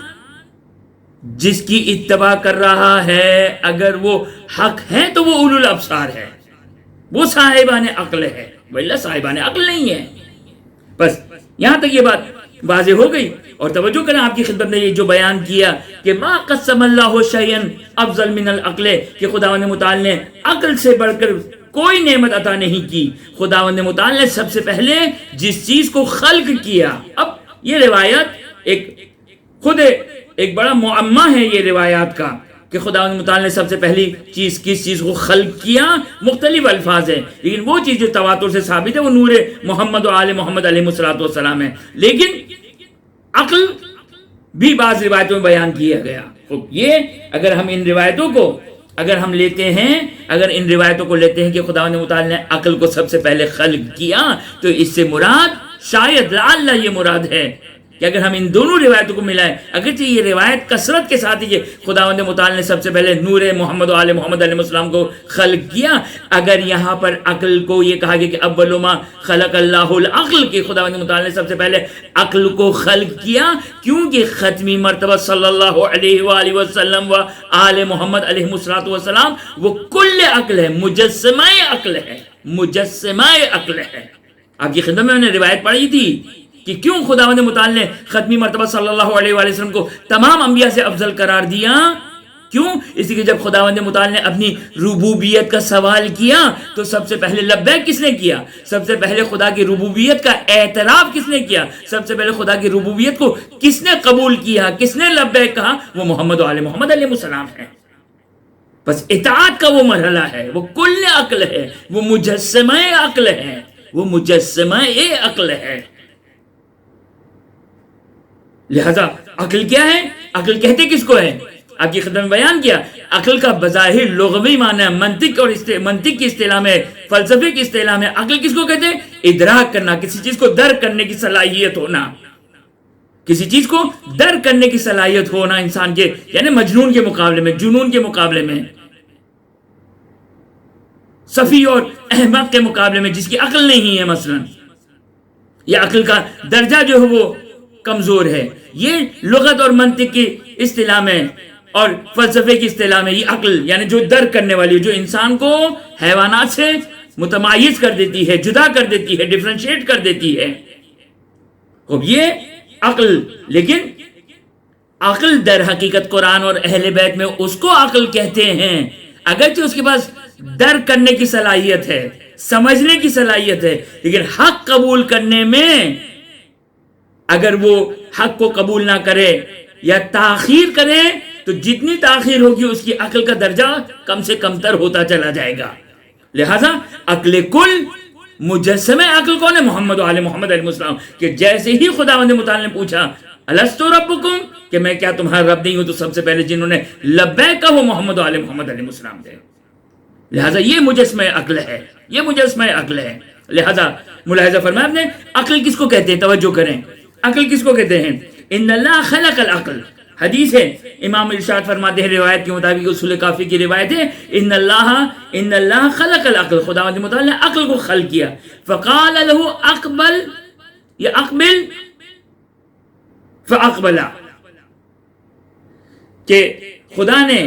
S4: جس کی اتباع کر رہا ہے، اگر وہ حق ہے تو وہ اولو الابصار ہے، وہ صاحبان عقل ہے، ولا صاحبان عقل نہیں ہے. بس یہاں تک یہ بات واضح ہو گئی. اور توجہ کریں، آپ کی خدمت نے یہ جو بیان کیا کہ ما قسم اللہ شیئا افضل من العقل، کہ خداوند متعال نے عقل سے بڑھ کر کوئی نعمت عطا نہیں کی. خداوند متعال نے سب سے پہلے جس چیز کو خلق کیا. اب یہ روایت خود ایک بڑا معمہ ہے یہ روایات کا، کہ خداوند متعال نے سب سے پہلی چیز کس چیز کو خلق کیا. مختلف الفاظ ہیں، لیکن وہ چیز جو تواتر سے ثابت ہے وہ نور محمد و آل محمد علیہ السلام ہے. لیکن عقل بھی بعض روایتوں میں بیان کیا گیا. یہ اگر ہم ان روایتوں کو اگر ہم لیتے ہیں، اگر ان روایتوں کو لیتے ہیں کہ خداوند متعال نے عقل کو سب سے پہلے خلق کیا، تو اس سے مراد شاید لعل یہ مراد ہے کہ اگر ہم ان دونوں روایتوں کو ملائیں، اگرچہ یہ روایت کثرت کے ساتھ یہ خداوند متعال نے سب سے پہلے نور محمد و آل محمد علیہ السلام کو خلق کیا، اگر یہاں پر عقل کو یہ کہا گیا کہ اول ما خلق اللہ العقل، کہ خداوند متعال نے سب سے پہلے عقل کو خلق کیا، کیونکہ ختمی مرتبہ صلی اللہ علیہ وآلہ وسلم و آل محمد علیہ السلام وہ کل عقل ہے، مجسمہ عقل ہے، مجسمہ عقل ہے. آپ کی خدمت میں نے روایت پڑھی تھی کہ کیوں خداوند متعال نے ختمی مرتبہ صلی اللہ علیہ وآلہ وسلم کو تمام انبیاء سے افضل قرار دیا. کیوں؟ اس لیے کہ جب خداوند متعال نے اپنی ربوبیت کا سوال کیا تو سب سے پہلے لبیک کس نے کیا؟ سب سے پہلے خدا کی ربوبیت کا اعتراف کس نے کیا؟ سب سے پہلے خدا کی ربوبیت کو کس نے قبول کیا، کس نے لبیک کہا؟ وہ محمد و آل محمد علیہ السلام ہے. بس اطاعت کا وہ مرحلہ ہے، وہ کل عقل ہے، وہ مجسمہ عقل ہے، وہ مجسمہ عقل ہے. لہذا عقل کیا ہے؟ عقل کہتے کس کو ہے؟ آپ کی خدمت میں بیان کیا. عقل کا بظاہر لغوی معنی ہے، منطق اور منطق کی اصطلاح میں، فلسفے کی اصطلاح میں عقل کس کو کہتے ہیں؟ ادراک کرنا، کسی چیز کو درک کرنے کی صلاحیت ہونا، کسی چیز کو درک کرنے کی صلاحیت ہونا انسان کے، یعنی مجنون کے مقابلے میں، جنون کے مقابلے میں، صفی اور احمق کے مقابلے میں جس کی عقل نہیں ہے مثلا، یہ عقل کا درجہ جو ہے وہ کمزور ہے. یہ لغت اور منطق کی اصطلاح میں اور فلسفے کی اصطلاح میں یہ عقل یعنی جو درک کرنے والی، جو انسان کو حیوانات سے متمایز کر دیتی ہے، جدا کر دیتی ہے، ڈیفرینشیٹ کر دیتی ہے. اب یہ عقل، لیکن عقل در حقیقت قرآن اور اہل بیت میں اس کو عقل کہتے ہیں، اگرچہ اس کے پاس درک کرنے کی صلاحیت ہے، سمجھنے کی صلاحیت ہے، لیکن حق قبول کرنے میں اگر وہ حق کو قبول نہ کرے یا تاخیر کرے تو جتنی تاخیر ہوگی اس کی عقل کا درجہ کم سے کم تر ہوتا چلا جائے گا. لہذا عقل کل مجسمہ عقل کون ہے؟ محمد و آل محمد علیہ السلام. کہ جیسے ہی خداوند متعال نے پوچھا الستو ربکم، کہ میں کیا تمہارا رب نہیں ہوں، تو سب سے پہلے جنہوں نے لبیک کہا وہ محمد و آل محمد علیہ السلام تھے. لہذا یہ مجسمہ عقل ہے، یہ مجسمہ عقل ہے. لہذا ملاحظہ فرمایا آپ نے عقل کس کو کہتے ہیں؟ توجہ کریں، عقل کس کو کہتے ہیں؟ ان اللہ خلق العقل. حدیث ہے، امام ارشاد فرماتے ہیں روایت کے مطابق، اصول کافی کی روایت ہے، ان اللہ خلق العقل، خداوند متعال نے عقل کو خلق کیا. فقال له اقبل یا اقبل فاقبلا، کہ خدا نے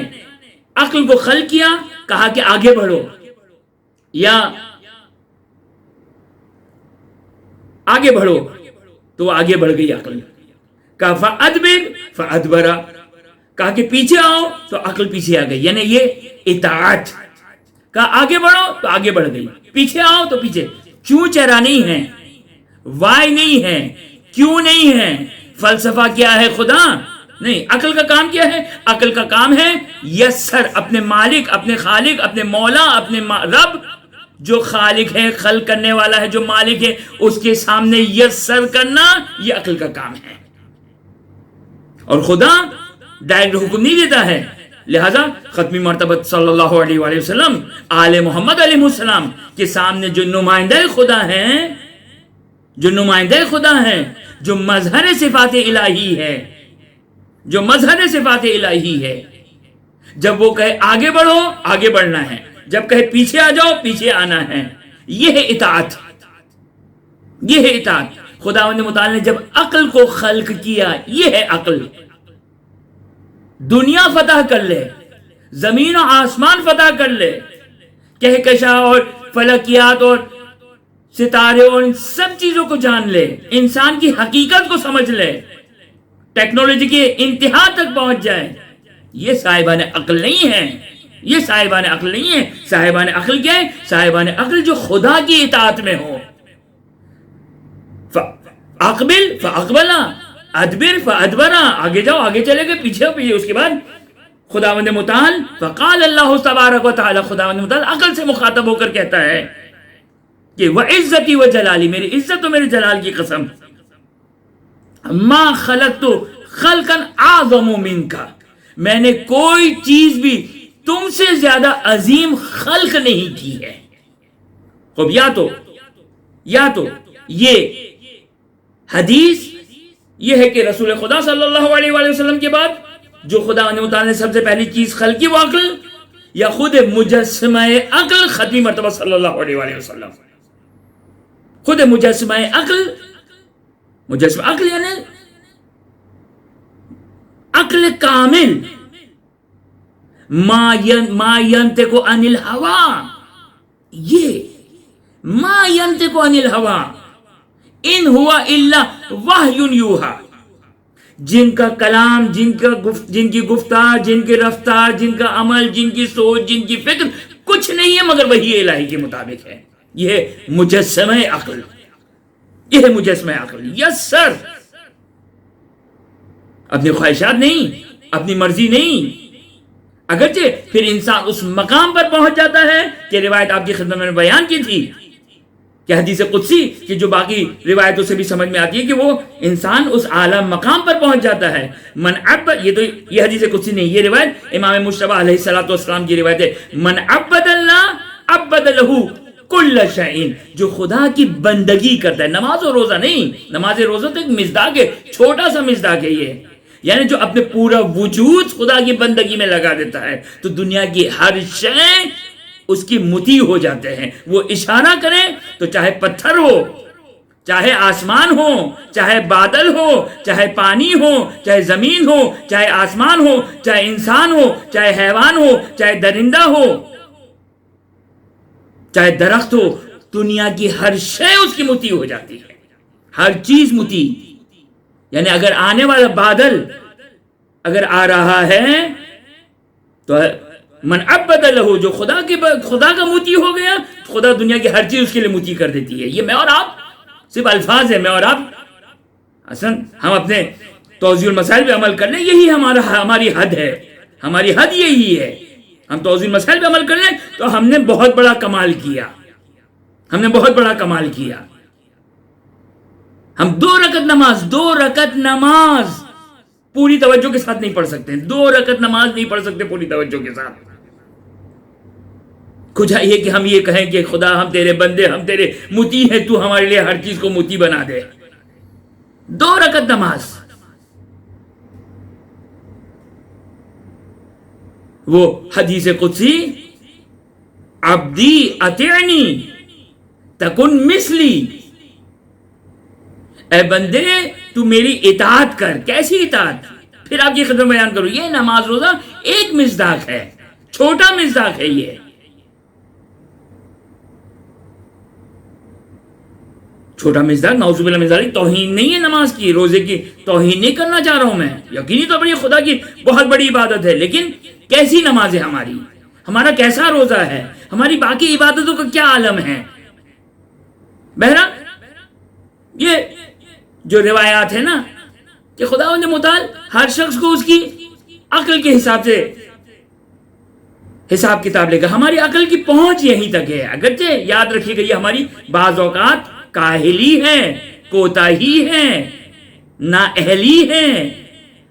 S4: عقل کو خلق کیا، کہا کہ آگے بڑھو یا آگے بڑھو، تو وہ آگے بڑھ گئی عقل. کہا فادبر فادبرا، کہا کہ پیچھے آؤ تو عقل پیچھے آ گئی، یعنی یہ اطاعت. کہا آگے بڑھو تو آگے بڑھ گئی، پیچھے آؤ تو پیچھے. کیوں چرا نہیں ہے، وائی نہیں ہے، کیوں نہیں ہے، فلسفہ کیا ہے خدا نہیں. عقل کا کام کیا ہے؟ عقل کا کام ہے یسر، اپنے مالک، اپنے خالق، اپنے مولا، اپنے رب جو خالق ہے، خلق کرنے والا ہے، جو مالک ہے، اس کے سامنے یسر کرنا، یہ عقل کا کام ہے. اور خدا ڈائریکٹ حکم نہیں دیتا ہے. لہذا ختمی مرتبہ صلی اللہ علیہ وآلہ وسلم آل محمد علیہ السلام کے سامنے جو نمائندہ خدا ہیں، جو نمائندہ خدا ہیں، جو مظہر صفات الہی ہے، جو مظہر صفات الہی ہے، جب وہ کہے آگے بڑھو آگے بڑھنا ہے، جب کہے پیچھے آ جاؤ پیچھے آنا ہے. یہ ہے اطاعت، یہ ہے اطاعت. خداوند متعال نے جب عقل کو خلق کیا، یہ ہے عقل. دنیا فتح کر لے، زمین و آسمان فتح کر لے، کہکشاں اور فلکیات اور ستارے اور ان سب چیزوں کو جان لے، انسان کی حقیقت کو سمجھ لے، ٹیکنالوجی کے انتہا تک پہنچ جائے، یہ صاحبان عقل نہیں ہے. یہ صاحبان عقل نہیں ہے. صاحبان عقل کیا ہے؟ صاحبان عقل جو خدا کی اطاعت میں ہو. اقبل فاقبلا، ادبر فادبرا، آگے جاؤ آگے چلے گئے، پیچھے ہو پیچھے. اس کے بعد خداوند متعال فقال اللہ تبارک و تعالی، خداوند متعال عقل سے مخاطب ہو کر کہتا ہے کہ وعزتی و جلالی، میری عزت و میرے جلال کی قسم، ما خلقت خلقا اعظم منک، میں نے کوئی چیز بھی تم سے زیادہ عظیم خلق نہیں کی ہے. خب یا تو یہ حدیث یہ ہے کہ رسول خدا صلی اللہ علیہ وآلہ وسلم کے بعد جو خدا متعال نے سب سے پہلی چیز خلق کی وہ عقل، یا خود مجسمہ عقل ختمی مرتبہ صلی اللہ علیہ وآلہ وسلم. خود مجسمہ عقل، مجسمہ عقل یعنی عقل کامل، ما ینطق عن الہوا، یہ ما ینطق عن الہوا ان ہوا الا وحی یوحی، جن کا کلام، جن کی گفتار، جن کی رفتار، جن کا عمل، جن کی سوچ، جن کی فکر کچھ نہیں ہے مگر وحی الہی کے مطابق ہے. یہ مجسمہ عقل، یہ ہے مجسمہ عقل. یس سر، اپنی خواہشات نہیں، اپنی مرضی نہیں. اگرچہ پھر انسان اس مقام پر پہنچ جاتا ہے کہ روایت آپ کی خدمت میں بیان کی تھی کہ حدیث قدسی کی جو باقی روایتوں سے بھی سمجھ میں آتی ہے کہ وہ انسان اس اعلیٰ مقام پر پہنچ جاتا ہے. من عبد، یہ حدیث قدسی نہیں، یہ روایت امام مجتبی علیہ السلام کی روایت ہے. من عبد اللہ عبد لہ کل شیء، جو خدا کی بندگی کرتا ہے، نماز و روزہ نہیں، نماز روزہ تو ایک مزداق ہے، چھوٹا سا مزداق ہے یہ، یعنی جو اپنے پورا وجود خدا کی بندگی میں لگا دیتا ہے تو دنیا کی ہر شے اس کی مطیع ہو جاتے ہیں. وہ اشارہ کرے تو چاہے پتھر ہو، چاہے آسمان ہو، چاہے بادل ہو، چاہے پانی ہو، چاہے زمین ہو، چاہے آسمان ہو، چاہے انسان ہو، چاہے حیوان ہو، چاہے درندہ ہو، چاہے درخت ہو، دنیا کی ہر شے اس کی مطیع ہو جاتی ہے. ہر چیز مطیع. یعنی اگر آنے والا بادل اگر آ رہا ہے تو من عبد لہو، جو خدا کا مطیع ہو گیا، خدا دنیا کی ہر چیز اس کے لیے مطیع کر دیتی ہے. یہ میں اور آپ صرف الفاظ ہے، میں اور آپ اصلا ہم اپنے توضیح المسائل پہ عمل کر لیں، یہی ہماری حد ہے، ہماری حد یہی ہے. ہم توضیح المسائل پہ عمل کر لیں تو ہم نے بہت بڑا کمال کیا، ہم نے بہت بڑا کمال کیا. ہم 2 رکعت نماز پوری توجہ کے ساتھ نہیں پڑھ سکتے، 2 رکعت نماز نہیں پڑھ سکتے پوری توجہ کے ساتھ. کچھ یہ کہ ہم یہ کہیں کہ خدا ہم تیرے بندے، ہم تیرے مطیع ہیں، تو ہمارے لیے ہر چیز کو مطیع بنا دے. 2 رکعت نماز، وہ حدیث قدسی عبدی اطیعنی تکن مثلی، اے بندے تو میری اطاعت کر. کیسی اطاعت؟ پھر آپ کی خدمت بیان کرو. یہ نماز روزہ ایک مصداق ہے، چھوٹا مصداق ہے. یہ چھوٹا مصداق، نعوذ باللہ من ذالک، توہین نہیں ہے نماز کی، روزے کی توہین نہیں کرنا چاہ رہا ہوں میں. یقینی طور پر یہ خدا کی بہت بڑی عبادت ہے، لیکن کیسی نماز ہے ہماری، ہمارا کیسا روزہ ہے، ہماری باقی عبادتوں کا کیا عالم ہے. بہرحال یہ جو روایات ہے نا کہ خداوند متعال ہر شخص کو اس کی عقل کے حساب سے حساب کتاب لے گا. ہماری عقل کی پہنچ یہیں تک ہے. اگرچہ یاد رکھیے گا یہ ہماری بعض اوقات کاہلی ہے، کوتاہی ہے، نااہلی ہے.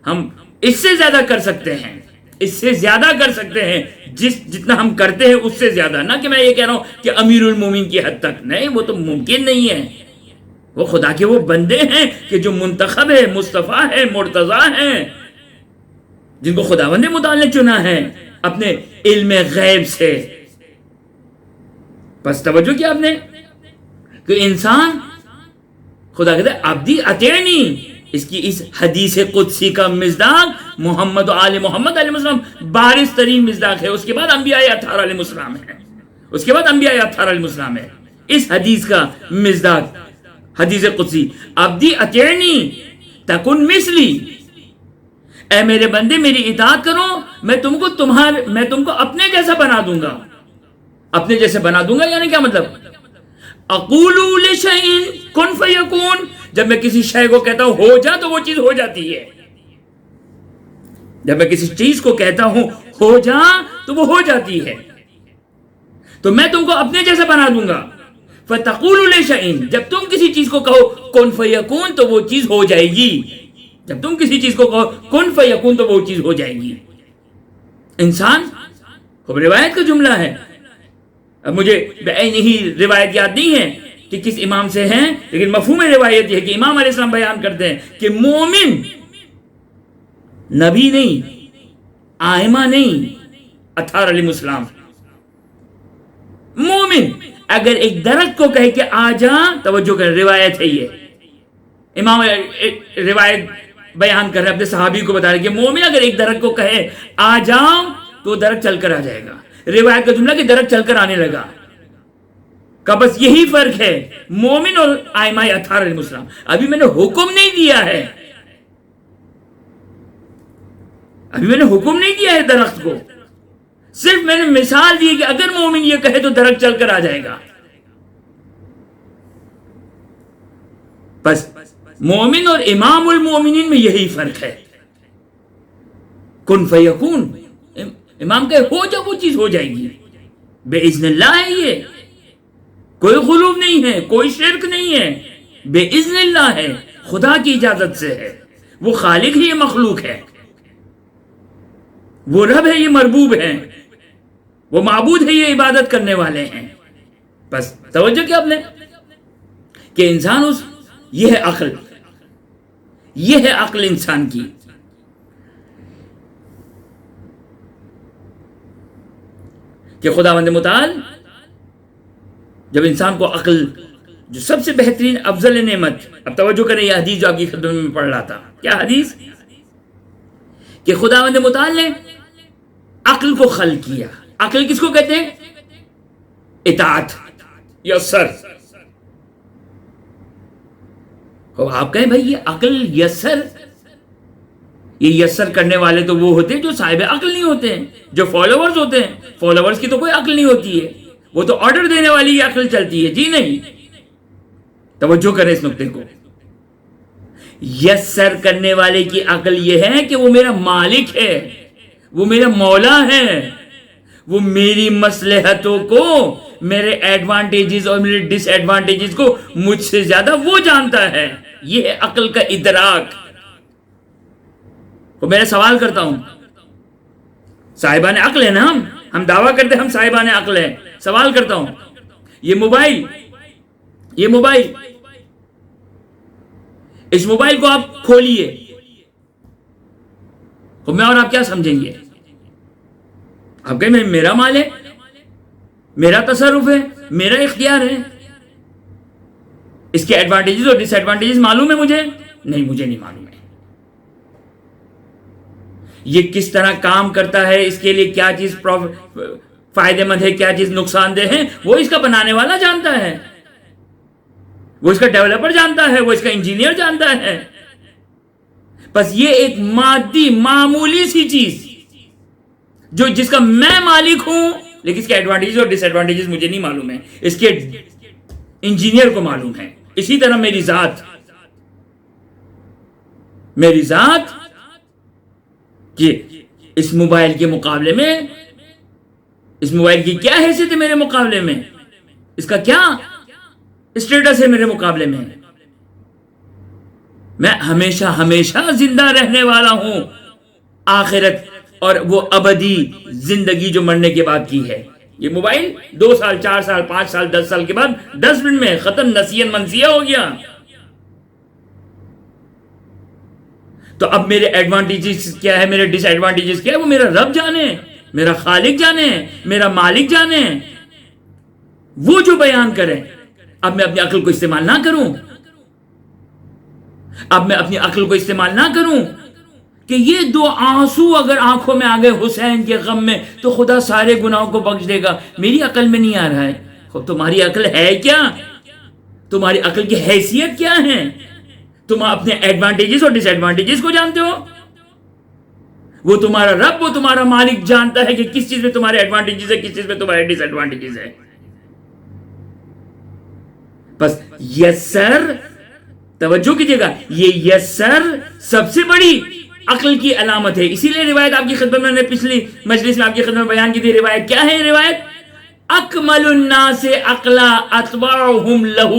S4: ہم اس سے زیادہ کر سکتے ہیں، اس سے زیادہ کر سکتے ہیں، جتنا ہم کرتے ہیں اس سے زیادہ. نہ کہ میں یہ کہہ رہا ہوں کہ امیر المومنین کی حد تک، نہیں، وہ تو ممکن نہیں ہے. وہ خدا کے وہ بندے ہیں کہ جو منتخب ہے، مصطفیٰ ہے، مرتضیٰ ہیں، جن کو خداوند متعال نے چنا ہے اپنے علم غیب سے. بس توجہ کیا آپ نے کہ انسان خدا کہتا ہے عبدی اطیعنی. اس حدیث قدسی کا مصداق محمد و آل محمد علیہ السلام بارز ترین مصداق ہے. اس کے بعد انبیاء اطہار علیہ السلام ہے، اس کے بعد انبیاء اطہار علیہ السلام ہے. اس حدیث کا مصداق حدیث قدسی عبدی اطیعنی تکن مثلی، اے میرے بندے میری اطاعت کرو، میں تم کو اپنے جیسا بنا دوں گا. اپنے جیسے بنا دوں گا یعنی کیا مطلب؟ اقول لشیء کن فیکون، جب میں کسی شے کو کہتا ہوں ہو جا تو وہ چیز ہو جاتی ہے. جب میں کسی چیز کو کہتا ہوں ہو جا تو وہ ہو جاتی ہے. تو میں تم کو اپنے جیسا بنا دوں گا. فتقول لشیء، جب تم کسی چیز کو کہو کن فیکون تو وہ چیز ہو جائے گی. جب تم کسی چیز کو کہو کن فیکون تو وہ چیز ہو جائے گی. انسان خوب روایت کا جملہ ہے، اب مجھے نہیں روایت یاد نہیں ہے کہ کس امام سے ہیں، لیکن مفہوم روایت یہ ہے کہ امام علیہ السلام بیان کرتے ہیں کہ مومن نبی نہیں، آئمہ نہیں، اطہار علیہ السلام. مومن اگر ایک درخت کو کہے کہ آ جا، توجہ کر، روایت ہے یہ، امام روایت بیان کر رہے اپنے صحابی کو بتا رہے کہ مومن اگر ایک درخت کو کہے آ جاؤ تو درخت چل کر آ جائے گا. روایت کا جملہ کہ درخت چل کر آنے لگا کا بس یہی فرق ہے مومن اور آئمہ اطہار علیہ السلام. ابھی میں نے حکم نہیں دیا ہے، ابھی میں نے حکم نہیں دیا ہے درخت کو، صرف میں نے مثال دی کہ اگر مومن یہ کہے تو درخت چل کر آ جائے گا. بس مومن اور امام المومنین میں یہی فرق ہے. کن فیکون، امام کہے ہو جا وہ چیز ہو جائے گی، بے اذن اللہ ہے. یہ کوئی غلو نہیں ہے، کوئی شرک نہیں ہے، بے اذن اللہ ہے، خدا کی اجازت سے ہے. وہ خالق ہے، یہ مخلوق ہے، وہ رب ہے، یہ مربوب ہے، وہ معبود ہے، یہ عبادت کرنے والے ہیں. بس توجہ کیا آپ نے کہ انسان یہ ہے عقل، یہ ہے عقل انسان کی. کہ خداوند متعال جب انسان کو عقل، جو سب سے بہترین افضل نعمت، اب توجہ کریں یہ حدیث جو آپ کی خدمت میں پڑھ رہا تھا، کیا حدیث؟ کہ خداوند متعال نے عقل کو خلق کیا. عقل کس کو کہتے ہیں؟ اطاعت یسر. آپ کہیں بھائی یہ عقل یسر، یہ یسر کرنے والے تو وہ ہوتے ہیں جو صاحب عقل نہیں ہوتے ہیں، جو فالوورز ہوتے ہیں. فالوورز کی تو کوئی عقل نہیں ہوتی ہے، وہ تو آرڈر دینے والی ہی عقل چلتی ہے. جی نہیں، توجہ کریں اس نقطے کو. یسر کرنے والے کی عقل یہ ہے کہ وہ میرا مالک ہے، وہ میرا مولا ہے، وہ میری مصلحتوں کو، میرے ایڈوانٹیجز اور میرے ڈس ایڈوانٹیجز کو مجھ سے زیادہ وہ جانتا ہے. یہ ہے عقل کا ادراک. تو میں سوال کرتا ہوں، صاحبان عقل ہے نا، ہم دعویٰ کرتے ہیں ہم صاحبان عقل ہیں. سوال کرتا ہوں، یہ موبائل اس موبائل کو آپ کھولیے تو میں اور آپ کیا سمجھیں گے؟ آپ کہیں میرا مال ہے، میرا تصرف ہے، میرا اختیار ہے، اس کے ایڈوانٹیجز اور ڈس ایڈوانٹیجز معلوم ہے مجھے؟ نہیں، مجھے نہیں معلوم ہے. یہ کس طرح کام کرتا ہے، اس کے لیے کیا چیز فائدہ مند ہے، کیا چیز نقصان دہ ہے، وہ اس کا بنانے والا جانتا ہے، وہ اس کا ڈیولپر جانتا ہے، وہ اس کا انجینئر جانتا ہے. بس یہ ایک مادی معمولی سی چیز جس کا میں مالک ہوں، لیکن اس کے ایڈوانٹیجز اور ڈس ایڈوانٹیجز مجھے نہیں معلوم ہے، اس کے انجینئر کو معلوم ہے. اسی طرح میری ذات کہ اس موبائل کے مقابلے میں، اس موبائل کی کیا حیثیت ہے میرے مقابلے میں، اس کا کیا اسٹیٹس ہے میرے مقابلے میں. میں ہمیشہ زندہ رہنے والا ہوں، آخرت اور وہ ابدی زندگی جو مرنے کے بعد کی ہے. یہ موبائل 2 سال 4 سال 5 سال 10 سال کے بعد 10 منٹ میں ختم، نسین منسیہ ہو گیا. تو اب میرے ایڈوانٹیجز کیا ہے، میرے ڈس ایڈوانٹیجز کیا ہے، وہ میرا رب جانے، میرا خالق جانے، میرا مالک جانے، وہ جو بیان کرے. اب میں اپنی عقل کو استعمال نہ کروں کہ یہ 2 آنسو اگر آنکھوں میں آ گئے حسین کے غم میں تو خدا سارے گناہوں کو بخش دے گا. میری عقل میں نہیں آ رہا ہے. تمہاری عقل ہے کیا؟ تمہاری عقل کی حیثیت کیا ہے؟ تم اپنے ایڈوانٹیجز اور ڈس ایڈوانٹیجز کو جانتے ہو؟ وہ تمہارا رب، وہ تمہارا مالک جانتا ہے کہ کس چیز میں تمہارے ایڈوانٹیجز ہے، کس چیز میں تمہارے ڈس ایڈوانٹیجز ہے. بس یسر، توجہ کیجیے گا، یہ یسر سب سے بڑی عقل کی علامت ہے. اسی لیے روایت آپ کی خدمت میں نے پچھلی مجلس میں آپ کی خدمت میں بیان کی تھی. روایت کیا ہے؟ روایت اکمل الناس عقلا اتبعهم له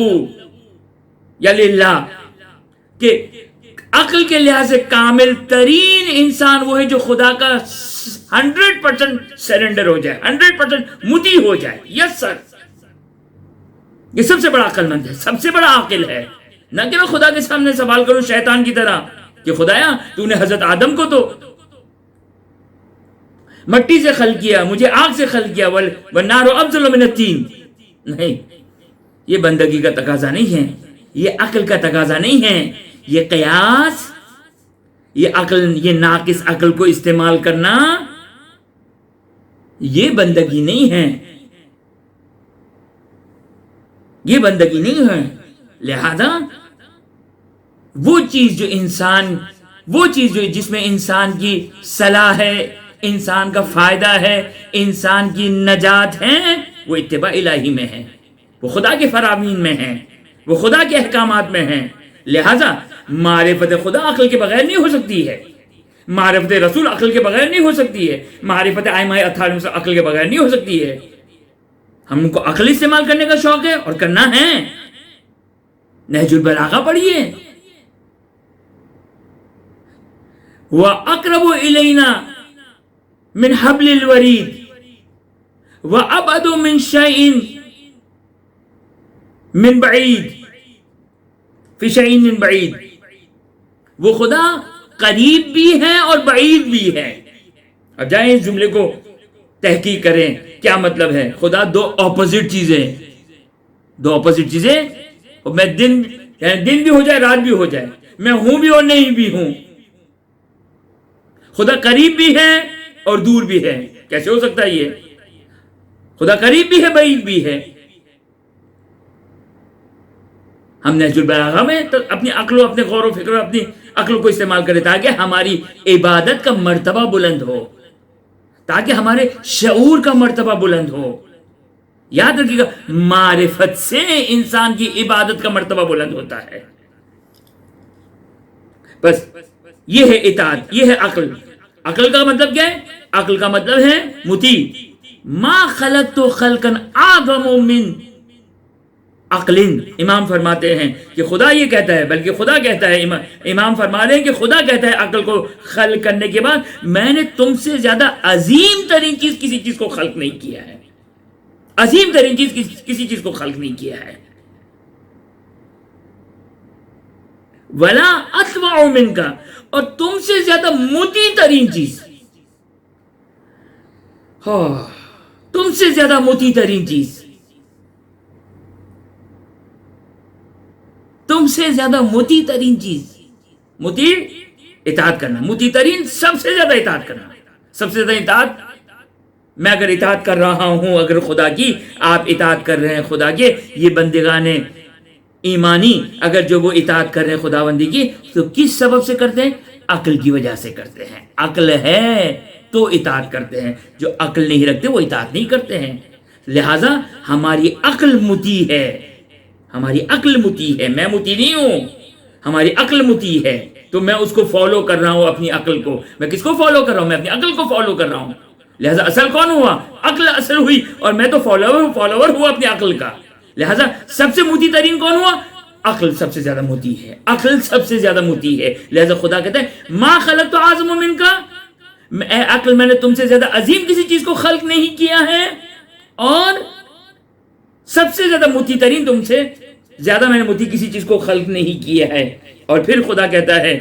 S4: یا للہ، کہ عقل کے لحاظ سے کامل ترین انسان وہ ہے جو خدا کا 100% سرنڈر ہو جائے، 100% مطیع ہو جائے. یس سر، یہ سب سے بڑا عقل مند ہے، سب سے بڑا عاقل ہے. نہ کہ میں خدا کے سامنے سوال کروں شیطان کی طرح کہ خدایا تو نے حضرت آدم کو تو مٹی سے خلق کیا، مجھے آگ سے خلق کیا، والنار افضل من الطین. نہیں، یہ بندگی کا تقاضا نہیں ہے، یہ عقل کا تقاضا نہیں ہے. یہ قیاس، یہ ناقص عقل کو استعمال کرنا، یہ بندگی نہیں ہے، یہ بندگی نہیں ہے. لہذا وہ چیز جس میں انسان کی صلاح ہے، انسان کا فائدہ ہے، انسان کی نجات ہے، وہ اتباع الہی میں ہے، وہ خدا کے فرامین میں ہے، وہ خدا کے احکامات میں ہے. لہذا معرفت خدا عقل کے بغیر نہیں ہو سکتی ہے، معرفت رسول عقل کے بغیر نہیں ہو سکتی ہے، معرفت ائمہ اطہار عقل کے بغیر نہیں ہو سکتی ہے. ہم کو عقل استعمال کرنے کا شوق ہے اور کرنا ہے. نہج البلاغہ پڑھیے، وَأَقْرَبُ إِلَيْنَا مِنْ حَبْلِ الْوَرِيدِ وَأَبْعَدُ مِنْ شَيْءٍ مِنْ بَعِيدٍ فِي شَيْءٍ مِنْ بَعِيدٍ. وہ خدا قریب بھی ہے اور بعید بھی ہے. اب جائیں اس جملے کو تحقیق کریں، کیا مطلب ہے؟ خدا 2 اپوزٹ چیزیں، اور میں دن بھی ہو جائے، رات بھی ہو جائے، میں ہوں بھی اور نہیں بھی ہوں. خدا قریب بھی ہے اور دور بھی ہے. کیسے ہو سکتا ہے یہ؟ خدا قریب بھی ہے، بعید بھی ہے. ہم نہج البلاغہ میں اپنی عقل و اپنے غور و فکر و عقل کو استعمال کریں تاکہ ہماری عبادت کا مرتبہ بلند ہو، تاکہ ہمارے شعور کا مرتبہ بلند ہو. یاد رکھیے گا، معرفت سے انسان کی عبادت کا مرتبہ بلند ہوتا ہے. بس یہ ہے اطاعت، یہ ہے عقل. عقل کا مطلب کیا ہے؟ عقل کا مطلب ہے مطیع. ما خلقت خلقا اعظم من عقل. امام فرماتے ہیں کہ خدا یہ کہتا ہے، بلکہ خدا کہتا ہے، امام فرما رہے ہیں کہ خدا کہتا ہے عقل کو خلق کرنے کے بعد، میں نے تم سے زیادہ عظیم ترین چیز کسی چیز کو خلق نہیں کیا ہے. عظیم ترین چیز کسی چیز کو خلق نہیں کیا ہے. ولا اتبع منک، اور تم سے زیادہ مطیع ترین چیز، تم سے زیادہ مطیع ترین چیز، تم سے زیادہ مطیع ترین چیز. مطیع اطاعت کرنا، مطیع ترین سب سے زیادہ اطاعت کرنا. سب سے زیادہ اطاعت، میں اگر اطاعت کر رہا ہوں اگر خدا کی، آپ اطاعت کر رہے ہیں خدا کے، یہ بندگان ایمانی اگر جو وہ اطاعت کر رہے ہیں خداوندی کی، تو کس سبب سے کرتے ہیں؟ عقل کی وجہ سے کرتے ہیں. عقل ہے تو اطاعت کرتے ہیں، جو عقل نہیں رکھتے وہ اطاعت نہیں کرتے ہیں. لہذا ہماری عقل مطیع ہے، ہماری عقل مطیع ہے. میں مطیع نہیں ہوں، ہماری عقل مطیع ہے، تو میں اس کو فالو کر رہا ہوں. اپنی عقل کو میں کس کو فالو کر رہا ہوں؟ میں اپنی عقل کو فالو کر رہا ہوں. لہذا اصل کون ہوا؟ عقل اصل ہوئی، اور میں تو فالوور ہوا اپنی عقل کا. لہذا سب سے مطیع ترین کون ہوا؟ عقل سب سے زیادہ مطیع ہے، عقل سب سے زیادہ مطیع ہے. لہذا خدا کہتا ہے ما خلقت اعظم منک، اے عقل میں نے تم سے زیادہ عظیم کسی چیز کو خلق نہیں کیا ہے، اور سب سے زیادہ مطیع ترین تم سے زیادہ میں نے مطیع کسی چیز کو خلق نہیں کیا ہے. اور پھر خدا کہتا ہے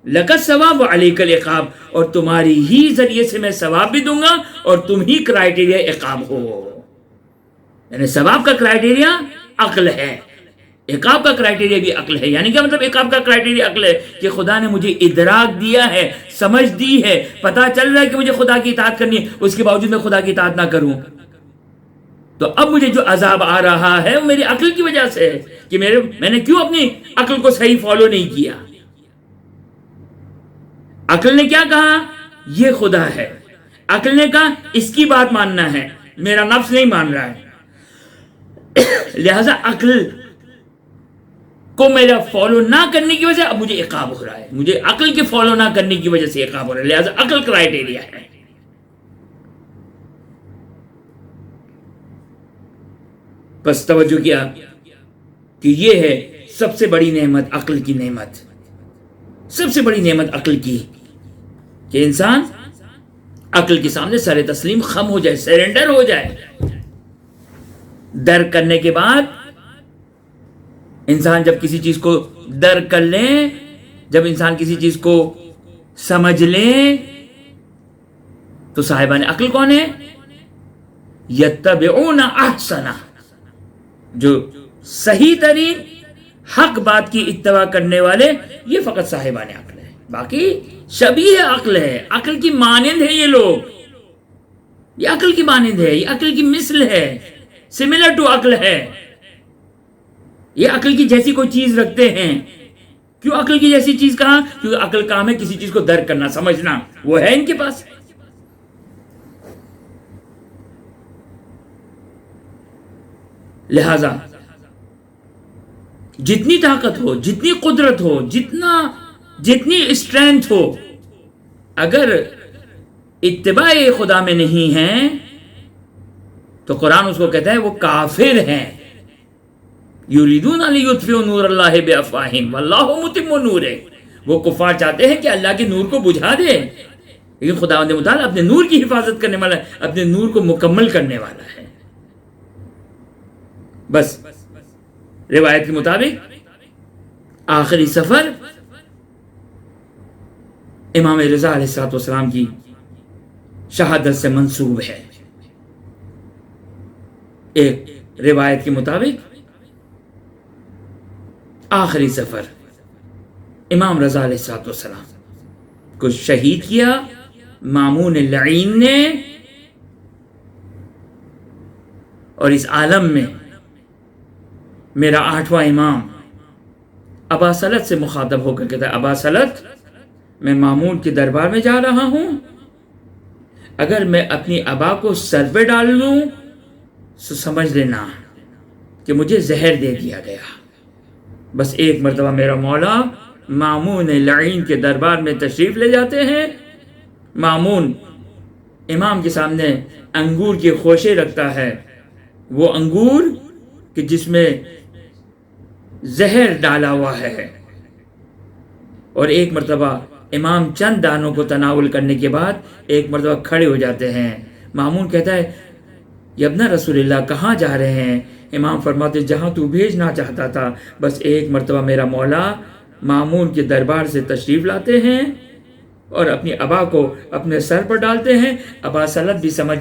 S4: لک الثواب وعلیک العقاب، اور تمہاری ہی ذریعے سے میں ثواب بھی دوں گا، اور تم ہی کرائٹیریا عقاب ہو. یعنی ثواب کا کرائٹیریا عقل ہے، عقاب کا کرائٹیریا بھی عقل ہے. یعنی کیا مطلب عقاب کا کرائٹیریا عقل ہے؟ کہ خدا نے مجھے ادراک دیا ہے، سمجھ دی ہے، پتا چل رہا ہے کہ مجھے خدا کی اطاعت کرنی ہے، اس کے باوجود میں خدا کی اطاعت نہ کروں، تو اب مجھے جو عذاب آ رہا ہے وہ میری عقل کی وجہ سے ہے کہ میں نے کیوں اپنی عقل کو صحیح فالو نہیں کیا. عقل نے کیا کہا؟ یہ خدا ہے. عقل نے کہا اس کی بات ماننا ہے، میرا نفس نہیں مان رہا ہے. لہذا عقل کو میرا فالو نہ کرنے کی وجہ اب مجھے عقاب ہو رہا ہے، مجھے عقل کے فالو نہ کرنے کی وجہ سے عقاب ہو رہا ہے. لہذا عقل کرائٹیریا ہے. بس توجہ کیا کہ یہ ہے سب سے بڑی نعمت، عقل کی نعمت، سب سے بڑی نعمت عقل کی، کہ انسان عقل کے سامنے سر تسلیم خم ہو جائے، سرنڈر ہو جائے. درک کرنے کے بعد انسان جب کسی چیز کو درک کر لے، جب انسان کسی چیز کو سمجھ لے، تو صاحبان عقل کون ہے؟ یتبعون احسنہ، جو صحیح ترین حق بات کی اتباع کرنے والے، یہ فقط صاحبان عقل ہے. باقی شبیہ عقل ہے، عقل کی مانند ہے یہ لوگ، یہ عقل کی مانند ہے، یہ عقل کی مثل ہے، سملر ٹو عقل ہے. یہ عقل کی جیسی کوئی چیز رکھتے ہیں. کیوں عقل کی جیسی چیز کہا؟ کیونکہ عقل کام ہے کسی چیز کو درک کرنا، سمجھنا، وہ ہے ان کے پاس. لہذا جتنی طاقت ہو، جتنی قدرت ہو، جتنی اسٹرینتھ ہو، اگر اتباع خدا میں نہیں ہے تو قرآن اس کو کہتا ہے وہ کافر ہیں. یریدون لیطفئوا نور اللہ بافواہہم واللہ متم نورہ، وہ کفار چاہتے ہیں کہ اللہ کے نور کو بجھا دے، لیکن خداوند متعال اپنے نور کی حفاظت کرنے والا ہے، اپنے نور کو مکمل کرنے والا ہے. بس روایت کے مطابق آخری سفر امام رضا علیہ السلام کی شہادت سے منسوب ہے. ایک روایت کے مطابق آخری سفر امام رضا علیہ السلام کو شہید کیا مامون لعین نے، اور اس عالم میں میرا 8واں امام ابا سلط سے مخاطب ہو کر کہتا ہے ابا سلط میں مامون کے دربار میں جا رہا ہوں، اگر میں اپنی ابا کو سر پہ ڈال لوں تو سمجھ لینا کہ مجھے زہر دے دیا گیا۔ بس ایک مرتبہ میرا مولا مامون لعین کے دربار میں تشریف لے جاتے ہیں۔ مامون امام کے سامنے انگور کی خوشے رکھتا ہے، وہ انگور کہ جس میں زہر ڈالا ہوا ہے، اور ایک مرتبہ امام چند دانوں کو تناول کرنے کے بعد ایک مرتبہ کھڑے ہو جاتے ہیں۔ مامون کہتا ہے یا ابن رسول اللہ کہاں جا رہے ہیں؟ امام فرماتے جہاں تو بھیجنا چاہتا تھا۔ بس ایک مرتبہ میرا مولا مامون کے دربار سے تشریف لاتے ہیں اور اپنی ابا کو اپنے سر پر ڈالتے ہیں۔ ابا سلط بھی سمجھ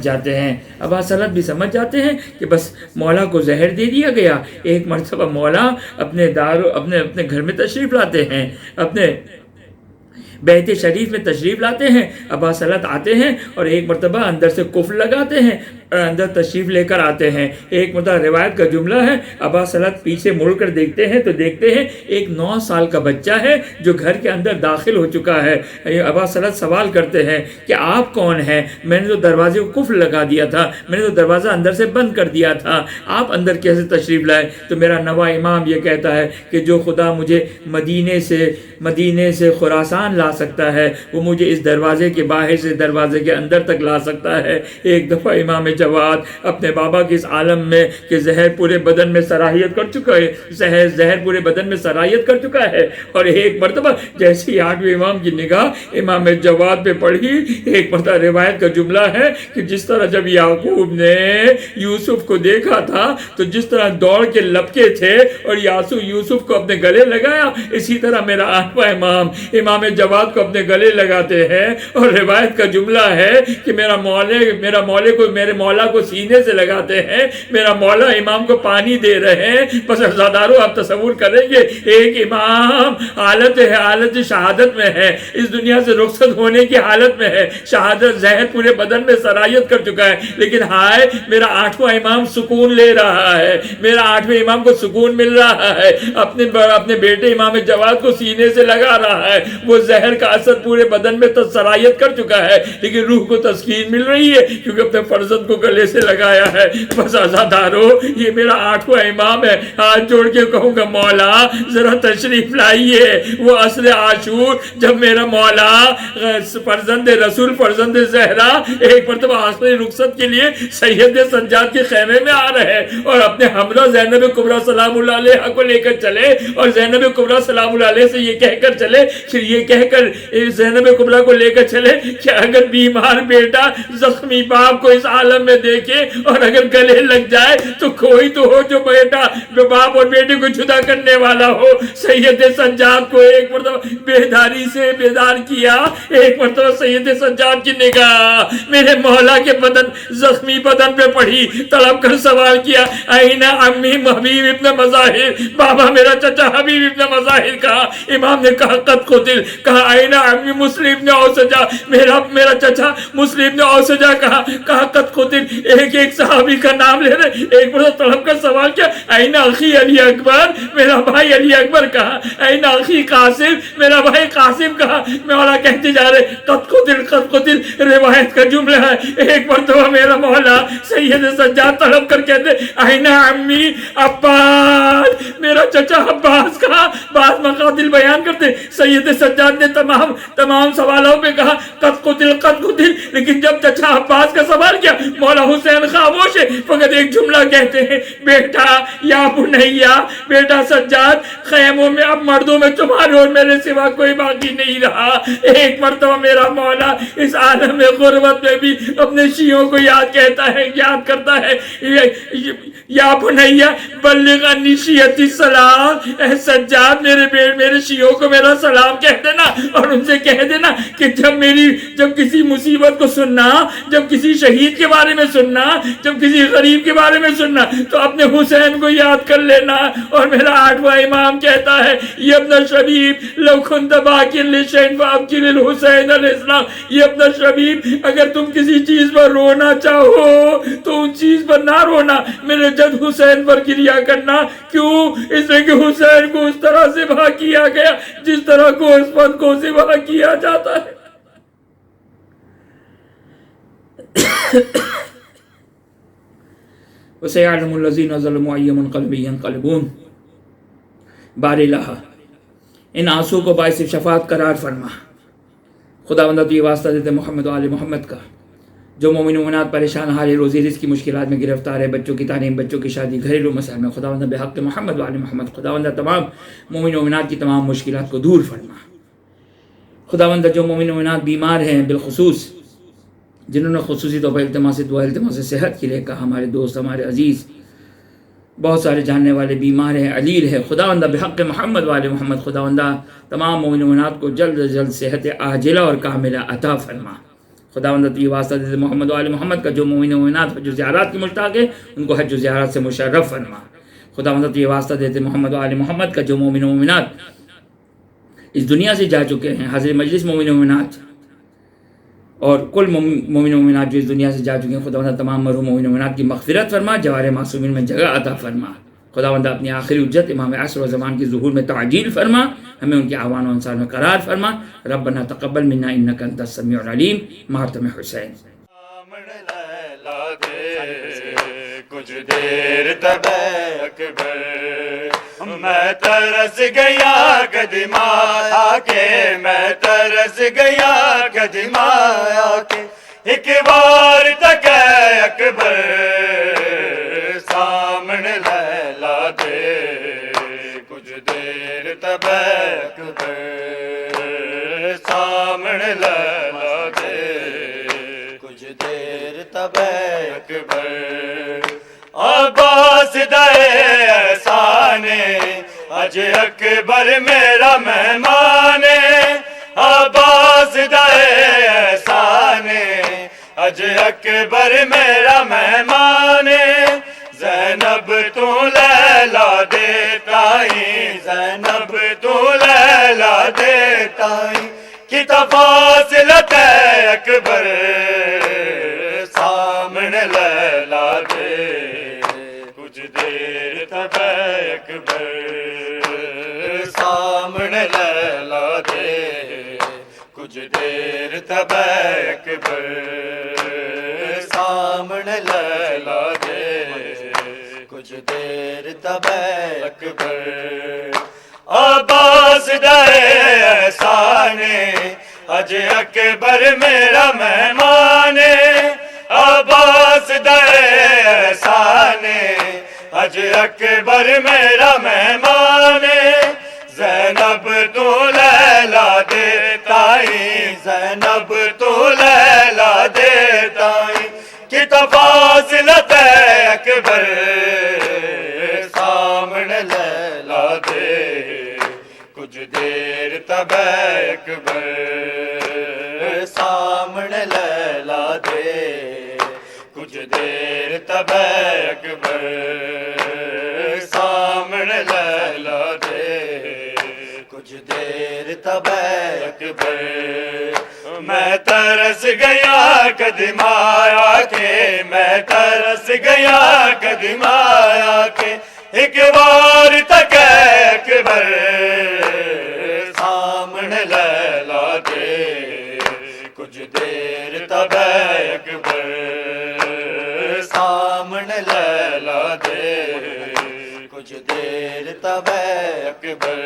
S4: جاتے ہیں کہ بس مولا کو زہر دے دیا گیا۔ ایک مرتبہ مولا اپنے گھر میں تشریف لاتے ہیں، اپنے بیت شریف میں تشریف لاتے ہیں۔ ابا سلط آتے ہیں اور ایک مرتبہ اندر سے قفل لگاتے ہیں اور اندر تشریف لے کر آتے ہیں۔ ایک مرتبہ روایت کا جملہ ہے ابا سلط پیچھے مڑ کر دیکھتے ہیں تو دیکھتے ہیں ایک 9 سال کا بچہ ہے جو گھر کے اندر داخل ہو چکا ہے۔ ابا سلط سوال کرتے ہیں کہ آپ کون ہیں؟ میں نے تو دروازے کو قفل لگا دیا تھا، میں نے تو دروازہ اندر سے بند کر دیا تھا، آپ اندر کیسے تشریف لائے؟ تو میرا نوا امام یہ کہتا ہے کہ جو خدا مجھے مدینے سے خراسان لا سکتا ہے وہ مجھے اس دروازے کے باہر سے دروازے کے اندر تک لا سکتا ہے۔ ایک دفعہ امام جواد اپنے بابا کے اس عالم میں کہ زہر پورے بدن میں سرایت کر چکا ہے، زہر پورے بدن میں سرایت کر چکا ہے، اور ایک مرتبہ جیسے ہی 8ویں امام کی نگاہ امام جواد پہ پڑی، ایک مرتبہ روایت کا جملہ ہے کہ جس طرح جب یعقوب نے یوسف کو دیکھا تھا تو جس طرح دوڑ کے لپکے تھے اور یوسف کو اپنے گلے لگایا، اسی طرح میرا 8واں امام جواد کو اپنے گلے لگاتے ہیں، اور روایت کا جملہ ہے کہ میرے مولا کو سینے سے لگاتے ہیں، میرا مولا امام کو پانی دے رہے ہیں۔ بس عزادارو آپ تصور کریں گے ایک امام حالت شہادت میں ہے، اس دنیا سے رخصت ہونے کی حالت میں ہے، شہادت زہر پورے بدن میں سرایت کر چکا ہے، لیکن ہائے میرا 8واں امام سکون لے رہا ہے، میرا 8ویں امام کو سکون مل رہا ہے، اپنے بیٹے امام جواد کو سینے سے لگا رہا ہے، وہ زہر کا اثر پورے بدن میں سرایت کر چکا ہے، لیکن روح کو تسکین مل رہی ہے کیونکہ اپنے فرزند کو گلے سے لگایا ہے۔ بس عزادارو یہ میرا 8واں امام ہے، ہاتھ جوڑ کے کہوں گا مولا ذرا تشریف لائیے۔ وہ عصر عاشور جب میرا مولا فرزند رسول فرزند زہرا ایک مرتبہ آخری رخصت کے لیے سید سجاد کے خیمے میں آ رہے اور اپنے ہمراہ زینب کبریٰ سلام اللہ علیہ کو لے کر چلے، اور زینب کبریٰ سلام اللہ علیہ سے یہ کہہ کر چلے، پھر یہ کہہ کر زینب کبریٰ کو لے کر چلے کہ اگر بیمار بیٹا زخمی باپ کو اس عالم میں دیکھے اور اگر گلے لگ جائے تو کوئی تو ہو جو باپ اور بیٹے کو جدا کرنے والا ہو۔ سید سجاد کو ایک مرتبہ بیداری سے بیدار کیا، ایک مرتبہ سید سجاد کی نگاہ میرے مولا کے زخمی بدن پہ پڑھی، تڑپ کر سوال کیا اینا عمی حبیب ابن مظاہر، بابا میرا چچا حبیب ابن مظاہر کہا؟ امام نے کہا قد قتل، کہا اینا عمی مسلم نے اوسجا، میرا چچا مسلم نے اوسجا کہا قد قتل، ایک صحابی کا نام لے رہے، ایک مرتبہ تڑپ کر سوال کیا اینا اخی علی اکبر، میرا بھائی علی اکبر کہا، اینا اخی قاسم، میرا بھائی قاسم کہا، مولا کہتے جا رہے قد قتل، روایت کا جملہ ہے۔ ایک مرتبہ میرا مولا سید سجاد تڑپ کر کہتے اینا عمی عباس، میرا چچا عباس کہا۔ بعض مقاتل بیان کرتے سید سجاد نے تمام سوالوں پہ کہا قد قتل، لیکن جب چچا عباس کا سوال کیا مولا حسین خاموش ہے، فقط ایک جملہ کہتے ہیں بیٹا یا بنیا، بیٹا سجاد خیموں میں اب مردوں میں تمہارے اور میرے سوا کوئی باقی نہیں رہا۔ ایک مرتبہ میرا مولا اس عالم میں غربت میں بھی اپنے شیعوں کو یاد کرتا ہے یا بنیا بلغ انی شیعتی السلام، اے سجاد میرے شیعوں کو میرا سلام کہہ دینا، اور ان سے کہہ دینا کہ جب کسی مصیبت کو سننا، جب کسی شہید کے بارے میں سننا، جب کسی غریب کے بارے میں سننا تو اپنے حسین کو یاد کر لینا۔ اور میرا 8واں امام کہتا ہے یہ ابن شبیب لو کنت باقی لشین فابکی للحسین علیہ السلام، یہ ابن شبیب اگر تم کسی چیز پر رونا چاہو تو ان چیز پر نہ رونا، میرے حجت حسین پر گریا کرنا. کیوں؟ اس لیے کہ حسین کو اس طرح ذبح کیا گیا جس طرح گوشت پن کو ذبح کیا جاتا ہے. وَسَيَعْلَمُ الَّذِينَ ظَلَمُوا أَيَّ مُنْقَلَبٍ يَنْقَلِبُونَ. بار الہ ان آنسو کو باعث شفاعت قرار فرما. خداوند تو یہ واسطہ دیتے محمد و آل محمد کا جو مومن و مومنات پریشان حال روزی رزق کی مشکلات میں گرفتار ہے، بچوں کی تعلیم، بچوں کی شادی، گھریلو مسائل میں. خداوند بحق محمد و آل محمد خداوند تمام مومن و مومنات کی تمام مشکلات کو دور فرما. خداوند جو مومن و مومنات بیمار ہیں، بالخصوص جنہوں نے خصوصی طور پر التماس دعا، التماس صحت کے لیے کہا، ہمارے دوست، ہمارے عزیز، بہت سارے جاننے والے بیمار ہیں، علیل ہے. خداوندہ بحق محمد والے محمد خداوندہ تمام مومن و مومنات کو جلد از جلد صحت عاجلہ اور کاملہ عطا فرما. خداوندہ تو یہ واسطہ دیتے محمد والے محمد کا جو مومن و مومنات حج و زیارات کی مشتاق ہے ان کو حج و زیارات سے مشرف فرما. خداوندہ تو یہ واسطہ دیتے محمد والے محمد کا جو مومن و مومنات اس دنیا سے جا چکے ہیں، حاضر مجلس مومن و مومنات اور کل مومن و مومنات جو اس دنیا سے جا چکے ہیں، خداوندہ تمام مرحوم مومن و مومنات کی مغفرت فرما، جوار معصومین میں جگہ عطا فرما. خداوندہ اپنی آخری حجت امام عصر و زمان کی ظہور میں تعجیل فرما، ہمیں ان کے اعوان و انصار میں قرار فرما. ربنا تقبل منا انک انت السمیع العلیم. ماتم حسین.
S1: کچھ دیر تب اکبر میں ترس گیا قدمہ آ کے، میں ترس گیا قدمہ آ کے، ایک بار تک اکبر سامنے لیلا دے. کچھ دیر تب اکبر سامنے لیلا دے. کچھ دیر تب اکبر عباس دے احسان اج اکبر میرا مہمان. عباس دے احسان اج اکبر میرا مہمان. زینب تو لیلا دے تائیں، زینب تو لیلا دے تائیں، کی تفاصلت اکبر سامنے لیلا دے. کچھ دیر تب اکبر سامنے لیلا دے. کچھ دیر تب اکبر سامنے لیلا دے. کچھ دیر تب اکبر عباس دے احسان اج اکبر میرا مہمان. عباس دے احسان اج اکبر میرا مہمان. زینب تو لیلا دے تائیں، زینب تو لیلا دے تائیں، کی تفاصلت اکبر سامنے لیلا دے. کچھ دیر تب اکبر سامنے لیلا دے. کچھ دیر تب اکبر سامنے لیلا دے. کچھ دیر تب اکبر میں ترس گیا قدمہ آ کے، میں ترس گیا قدمہ آ کے، ایک بار تک اکبر سامنے لیلا دے. کچھ دیر تب اکبر سامنے لیلا دے. کچھ دیر تب اکبر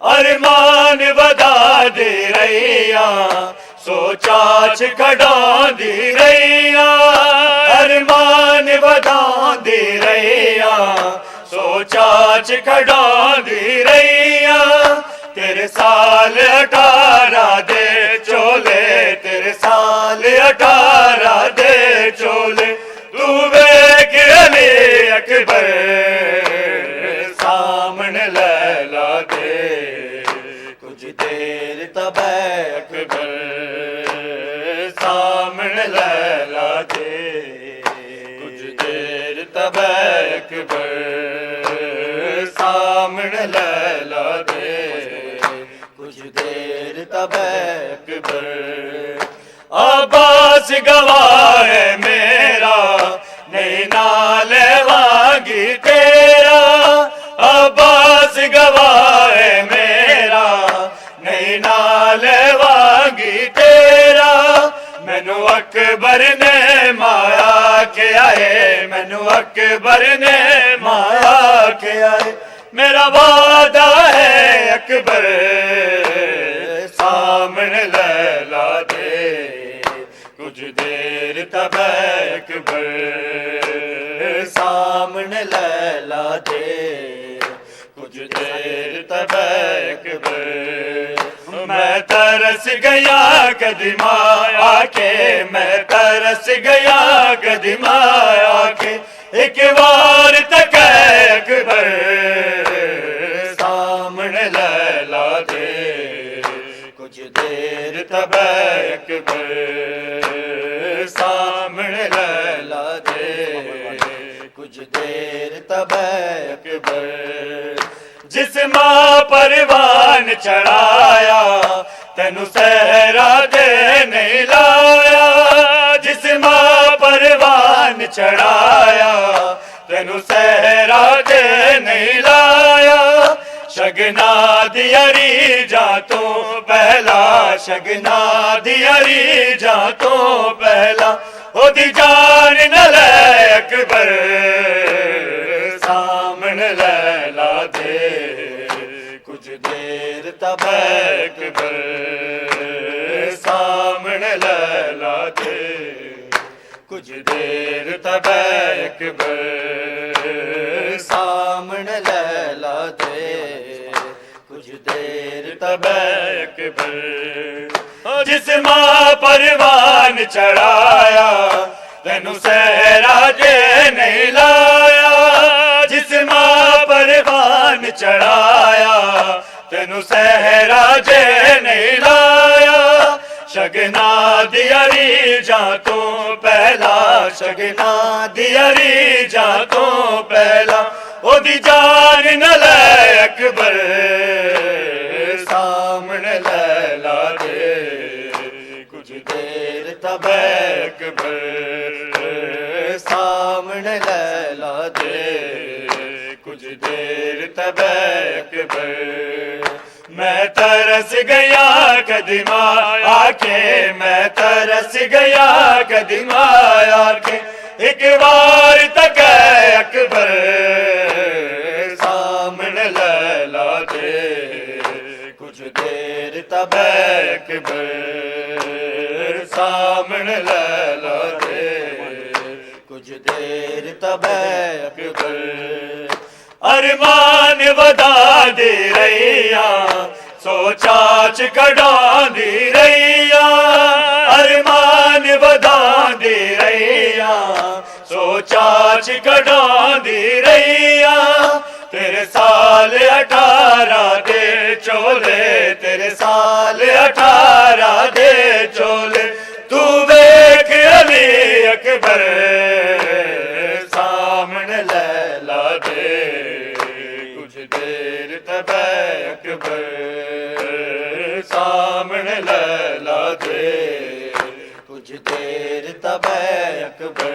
S1: ارمان ودا دی رہیاں، سوچا چھکڑا دی رہیاں. ارمان ودا دی رہیاں، سوچا چھکڑا دی رہیاں. تیرے سال 18 دے چولے، تیرے سال 18 دے چولے، تو ویکھ علی اکبر سامنے لیلا دے. کچھ دیر تب اکبر سامنے لیلا دے. کچھ دیر تب اکبر سامنے لیلا دے. کچھ دیر تب اکبر عباس گواہ ہے میرا، نہیں نالے اکبر نے مایا کے آئے مینو اکبر نے مایا کے آئے میرا وعدہ ہے اکبر سامنے لیلا دے کچھ دیر تب اکبر سامنے لیلا دے کچھ دیر تب اکبر میں ترس گیا قدم آ کے میں ترس گیا قدم آ کے ایک بار تک اکبر سامنے لیلا دے کچھ دیر تب اکبر سامنے لیلا دے کچھ دیر تب اکبر جس ماں پروان چڑھایا تینو صحرا دے نہیں لایا جس ماں پروان چڑھایا تینو صحرا دے نہیں لایا شگنا دیاری جا تو پہلا شگنا دیاری جا تو پہلا او دی جان نہ لے اکبر سامنے لیلا دے کچھ دیر تب اکبر سامنے لیلا دے کچھ دیر تب اکبر سامنے لیلا دے کچھ دیر تب اکبر جس ماں پروان چڑھایا تینو صحرا دے نہیں لایا جس ماں پروان چڑھایا تینو صحرا دے نہیں لایا شگنا دیاری جا تو پہلا شگنا دیاری جا تو پہلا او دی جان نہ لے اکبر سامنے لیلا دے کچھ دیر تب اکبر سامنے لیلا دے کچھ دیر تب اکبر میں ترس گیا قدم آ کے میں ترس گیا قدم آ کے ایک بار تک اکبر سامنے لیلا دے کچھ دیر تب اکبر سامنے لیلا دے کچھ دیر تب اکبر ارمان ودا دی رہیاں سوچا چکڑا دی رہیاں ارمان ودا دی رہیاں سوچا چکڑا دی رہیاں تیرے سال 18 دے چولے تیرے سال 18 دے چولے تو دیکھ علی اکبر سامنے لیلا دے کچھ دیر تب اکبر سامنے لیلا دے کچھ دیر تب اکبر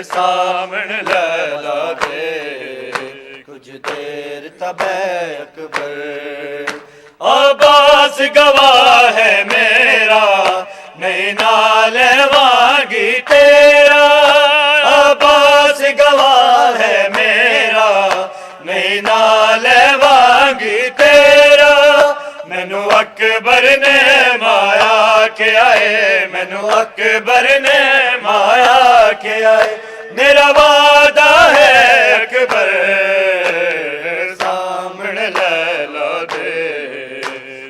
S1: سامنے لیلا دے کچھ دیر تب اکبر عباس گواہ ہے میرا نہیں نال مانگی تیرا عباس گواہ ہے میرا نہیں نال مانگی تیرا مینو اکبر نے مایا کے آئے مینو اکبر نے مایا کے آئے میرا وعدہ ہے اکبر سامنے لیلا دے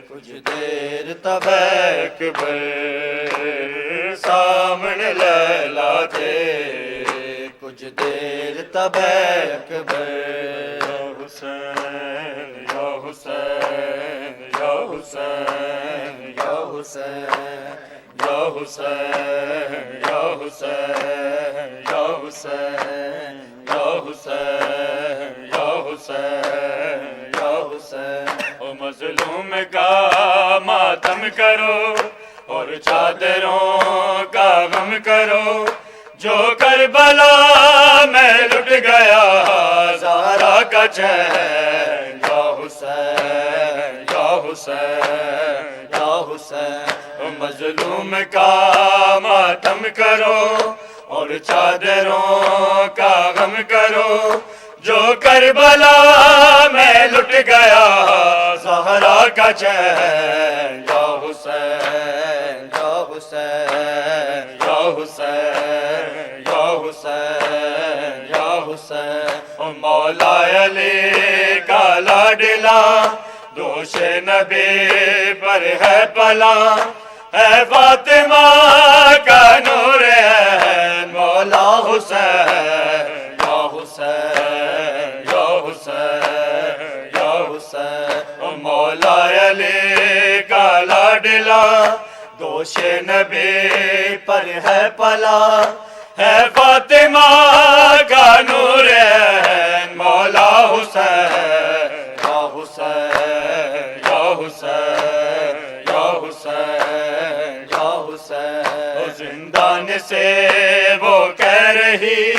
S1: کچھ دیر تب اکبر سامنے لیلا دے کچھ دیر تب اکبر حسین یا حسین یا حسین یا حسین یا حسین یا حسین یا حسین یا حسین یا حسین یا حسین او مظلوم کا ماتم کرو اور چادروں کا غم کرو جو کربلا میں لٹ گیا زہرا کا چین یا حسین یا حسین حسین یا حسین، مظلوم کا ماتم کرو اور چادروں کا غم کرو، جو کربلا میں لٹ گیا زہرا کا چین، یا حسین یا حسین یا حسین یا حسین یا حسین، مولا علی کا لاڈلا دوش نبی پر ہے پلا، ہے فاطمہ کا نور ہے مولا حسین یا حسین یا حسین یا حسین، مولا علی کا لاڈلا دوش نبی پر ہے پلا، ہے فاطمہ کا نور ہے مولا حسین یا حسین یا حسین یا حسین یا حسین، زندان سے وہ کہہ رہی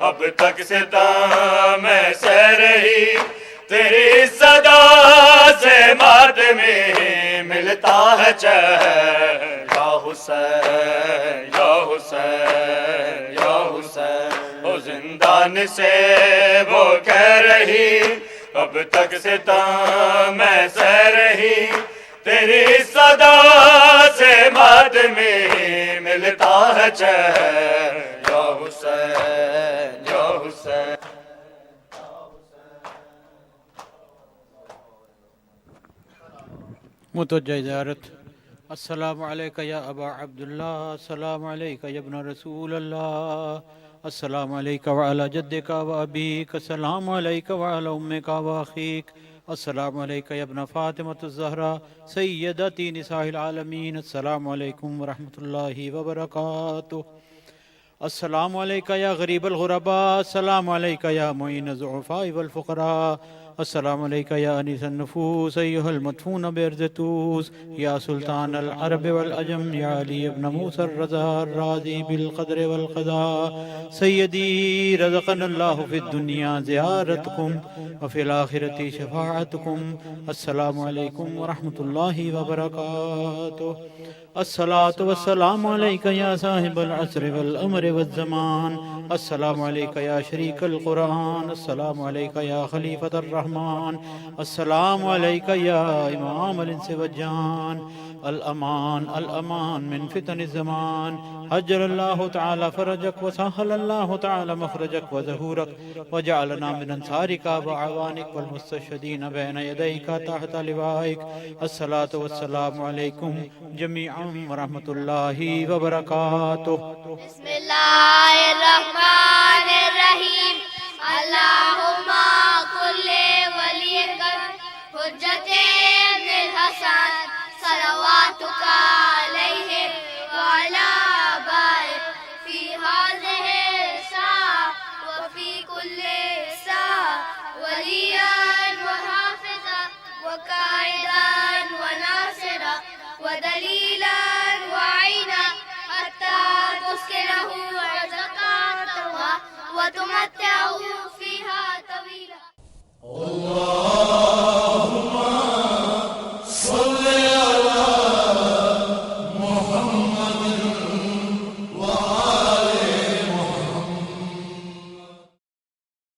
S1: اب تک ستم میں سہ رہی، تیری صدا سے ماتمی ملتا ہے چین، یا حسین یا حسین یا حسین، وہ زندان سے وہ کہہ رہی اب تک ستم میں سہ رہی، تیری صدا سے ماتمی ملتا ہے چین، یا حسین یا حسین۔
S3: متوجہ زیارت۔ السلام علیکہ یا ابا عبداللہ، السلام علیکہ یا ابن رسول اللہ، السلام علیکہ وعلی جدک و ابیک، السلام علیکہ وعلی امک و اخیک، السلام علیکہ یا ابن فاطمۃ الزہرا سیدتی نساء العالمین، السلام علیکم ورحمۃ اللہ وبرکاتہ۔ السلام علیکہ یا غریب الغرباء، السلام علیکہ یا معین الضعفاء والفقراء، السلام علیکہ یا انیس النفوس ایہا المدفون بارض طوس، یا سلطان العرب والعجم، یا علی ابن موسیٰ الرضا الراضی بالقدر والقضاء، سیدی رزقنا اللہ فی الدنیا زیارتکم وفی الآخرۃ شفاعتکم، السلام علیکم ورحمۃ اللہ وبرکاتہ۔ الصلاة والسلام علیکہ یا صاحب العصر والامر والزمان، السلام علیکہ یا شریک القرآن، السلام علیکہ یا خلیفۃ الرحمن، السلام علیکہ یا امام الانس والجان، الامان الامان من فتن الزمان، عجل اللہ تعالی فرجک وسهل اللہ تعالی مخرجک وظہورک، وجعلنا من انصارک وعوانک والمستشہدین بین یدیک تحت لوائک، الصلاة والسلام علیکم جمیعا ورحمۃ اللہ وبرکاتہ۔
S5: بسم اللہ الرحمن الرحیم، اللہم کل ولیک حجت ابن الحسن صلواتک علیہ وعلی آبائہ فی هذه الساعة وفی کل ساعة ولیا وحافظا وقائدا وناصرا ودلیلا وعینا حتی تسکنہ ارضک وتمتعه فیہا طویلا۔